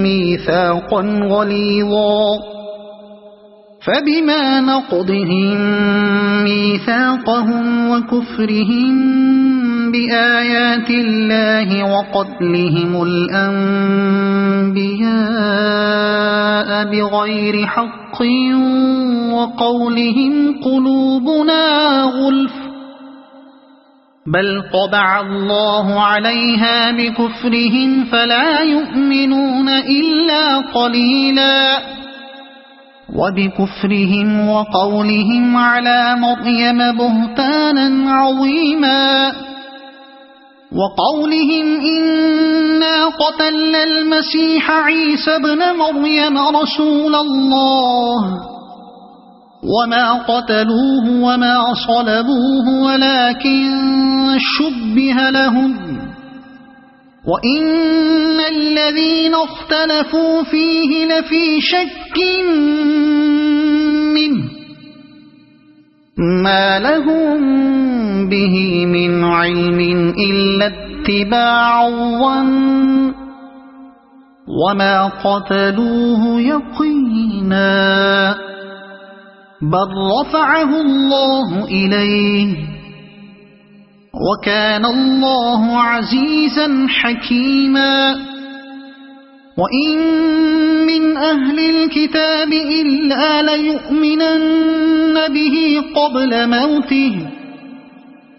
Speaker 1: ميثاقا غليظا فبما نقضهم ميثاقهم وكفرهم بآيات الله وقتلهم الأنبياء بغير حق وقولهم قلوبنا غلف بل طبع الله عليها بكفرهم فلا يؤمنون إلا قليلا وبكفرهم وقولهم على مريم بهتانا عظيما وقولهم إنا قتلنا المسيح عيسى ابن مريم رسول الله وما قتلوه وما صلبوه ولكن شبه لهم وإن الذين اختلفوا فيه لفي شك منه ما لهم به من علم إلا اتباع الظن وما قتلوه يقينا بل رفعه الله إليه وكان الله عزيزا حكيما وإن من أهل الكتاب إلا ليؤمنن به قبل موته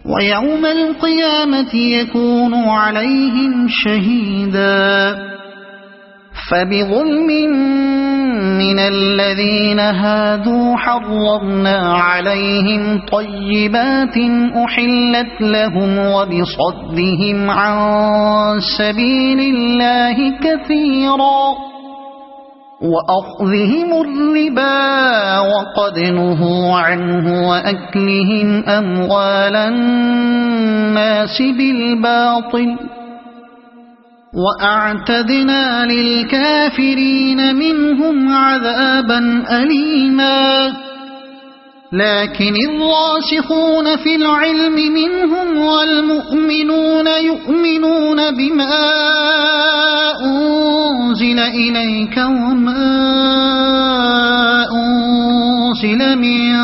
Speaker 1: ويوم القيامة يكون عليهم شهيدا فبظلم من الذين هادوا حرمنا عليهم طيبات أحلت لهم وبصدهم عن سبيل الله كثيرا وأخذهم الربا وقد نهوا عنه وأكلهم أموال الناس بالباطل وأعتدنا للكافرين منهم عذابا أليما لكن الراسخون في العلم منهم والمؤمنون يؤمنون بما أنزل إليك وما أنزل من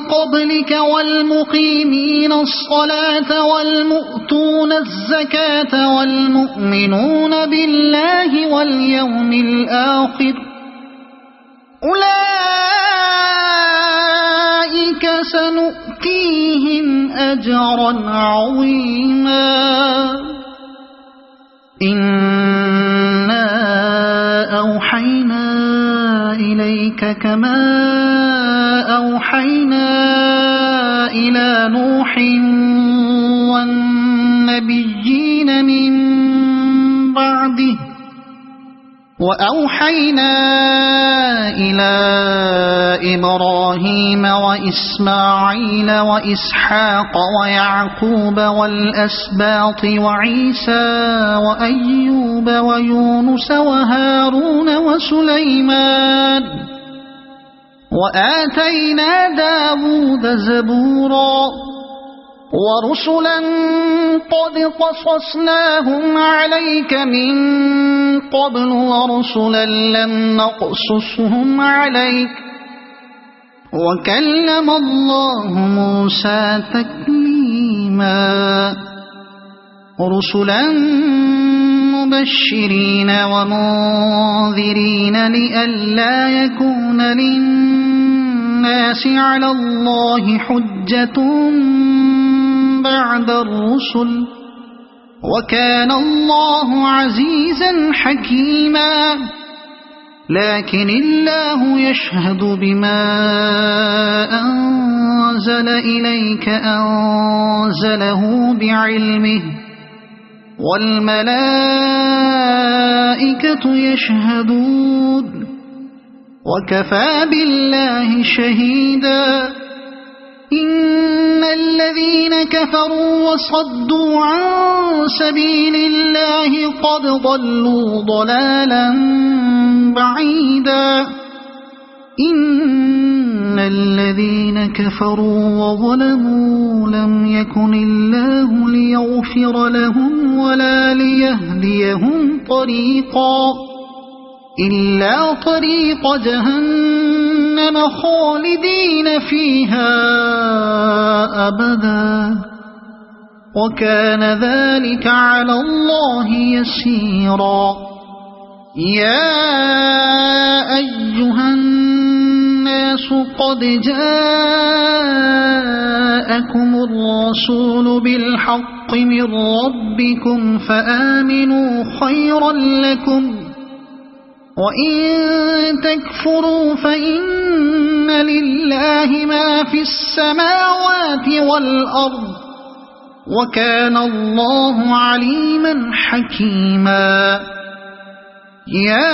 Speaker 1: قبلك والمقيمين الصلاة والمؤتون الزكاة والمؤمنون بالله واليوم الآخر أولئك سنؤتيهم أجرا عظيما إنا أوحينا إليك كما أوحينا إلى نوح والنبيين من بعده وأوحينا إلى إبراهيم وإسماعيل وإسحاق ويعقوب والأسباط وعيسى وأيوب ويونس وهارون وسليمان وآتينا داود زبورا ورسلا قد قصصناهم عليك من قبل ورسلا لم نقصصهم عليك وكلم الله موسى تكليما رسلا مبشرين ومنذرين لئلا يكون للناس على الله حجة بعد الرسل وكان الله عزيزا حكيما لكن الله يشهد بما أنزل إليك أنزله بعلمه والملائكة يشهدون وكفى بالله شهيدا إن الذين كفروا وصدوا عن سبيل الله قد ضلوا ضلالا بعيدا إن الذين كفروا وظلموا لم يكن الله ليغفر لهم ولا ليهديهم طريقا إلا طريق جهنم خالدين فيها أبدا وكان ذلك على الله يسيرا يا أيها الناس قد جاءكم الرسول بالحق من ربكم فآمنوا خيرا لكم وإن تكفروا فإن لله ما في السماوات والأرض وكان الله عليما حكيما يا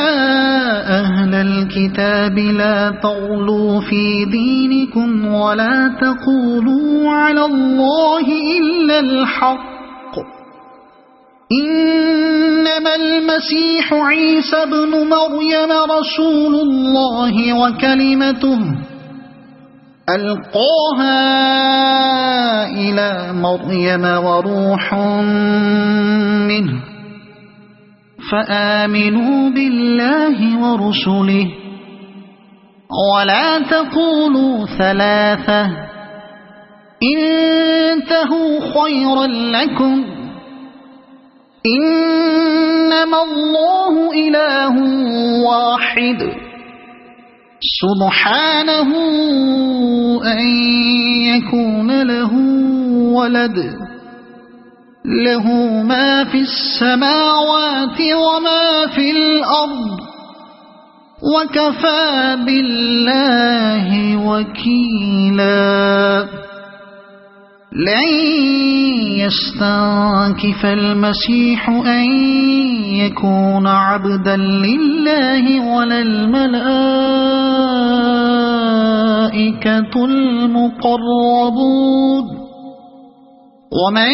Speaker 1: أهل الكتاب لا تغلوا في دينكم ولا تقولوا على الله إلا الحق إنما المسيح عيسى بن مريم رسول الله وكلمته ألقاها إلى مريم وروح منه فآمنوا بالله ورسله ولا تقولوا ثلاثة انتهوا خيرا لكم إنما الله إله واحد سبحانه أن يكون له ولد له ما في السماوات وما في الأرض وكفى بالله وكيلا لن يستنكف المسيح أن يكون عبدا لله ولا الملائكة المقربون ومن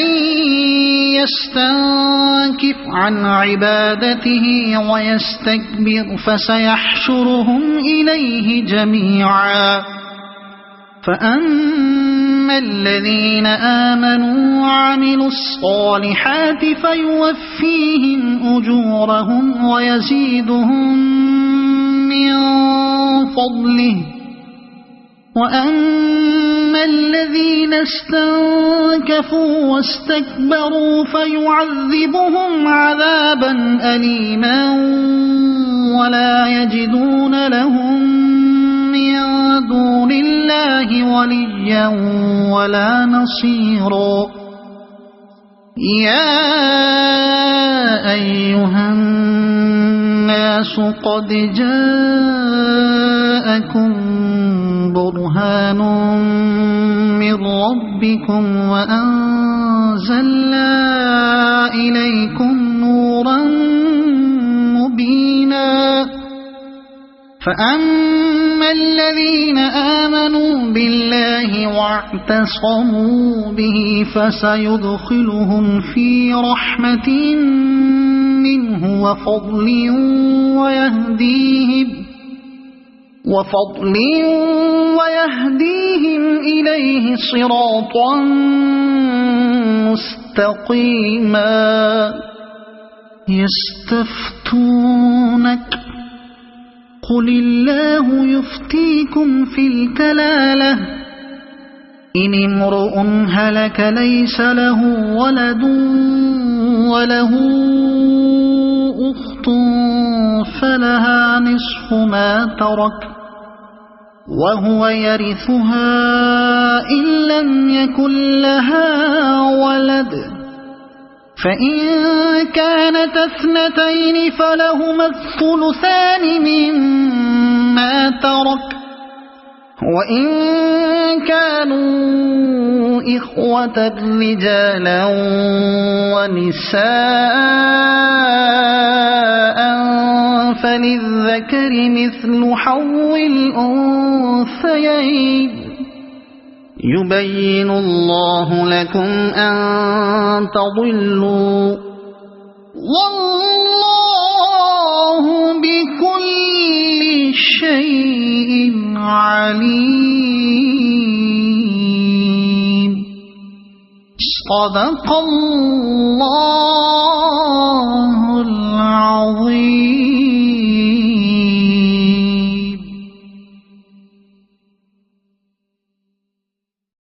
Speaker 1: يستنكف عن عبادته ويستكبر فسيحشرهم إليه جميعا فأما الذين آمنوا وعملوا الصالحات فيوفيهم أجورهم ويزيدهم من فضله وأما الذين استنكفوا واستكبروا فيعذبهم عذابا أليما ولا يجدون لهم من دون الله وليا ولا نصيرا يا أيها الناس قد جاءكم برهان من ربكم وأنزلنا إليكم نورا مبينا فأما الذين آمنوا بالله واعتصموا به فسيدخلهم في رحمة منه وفضل ويهديهم إليه صراطا مستقيما يستفتونك قل الله يفتيكم في الكلالة إن امرؤ هلك ليس له ولد وله أخت فلها نصف ما ترك وهو يرثها إن لم يكن لها ولد فإن كانت اثنتين فلهما الثلثان مما ترك وإن كانوا إخوة رجالا ونساء فللذكر مثل حظ الأنثيين يبين الله لكم أن تضلوا والله بكل شيء عليم صدق الله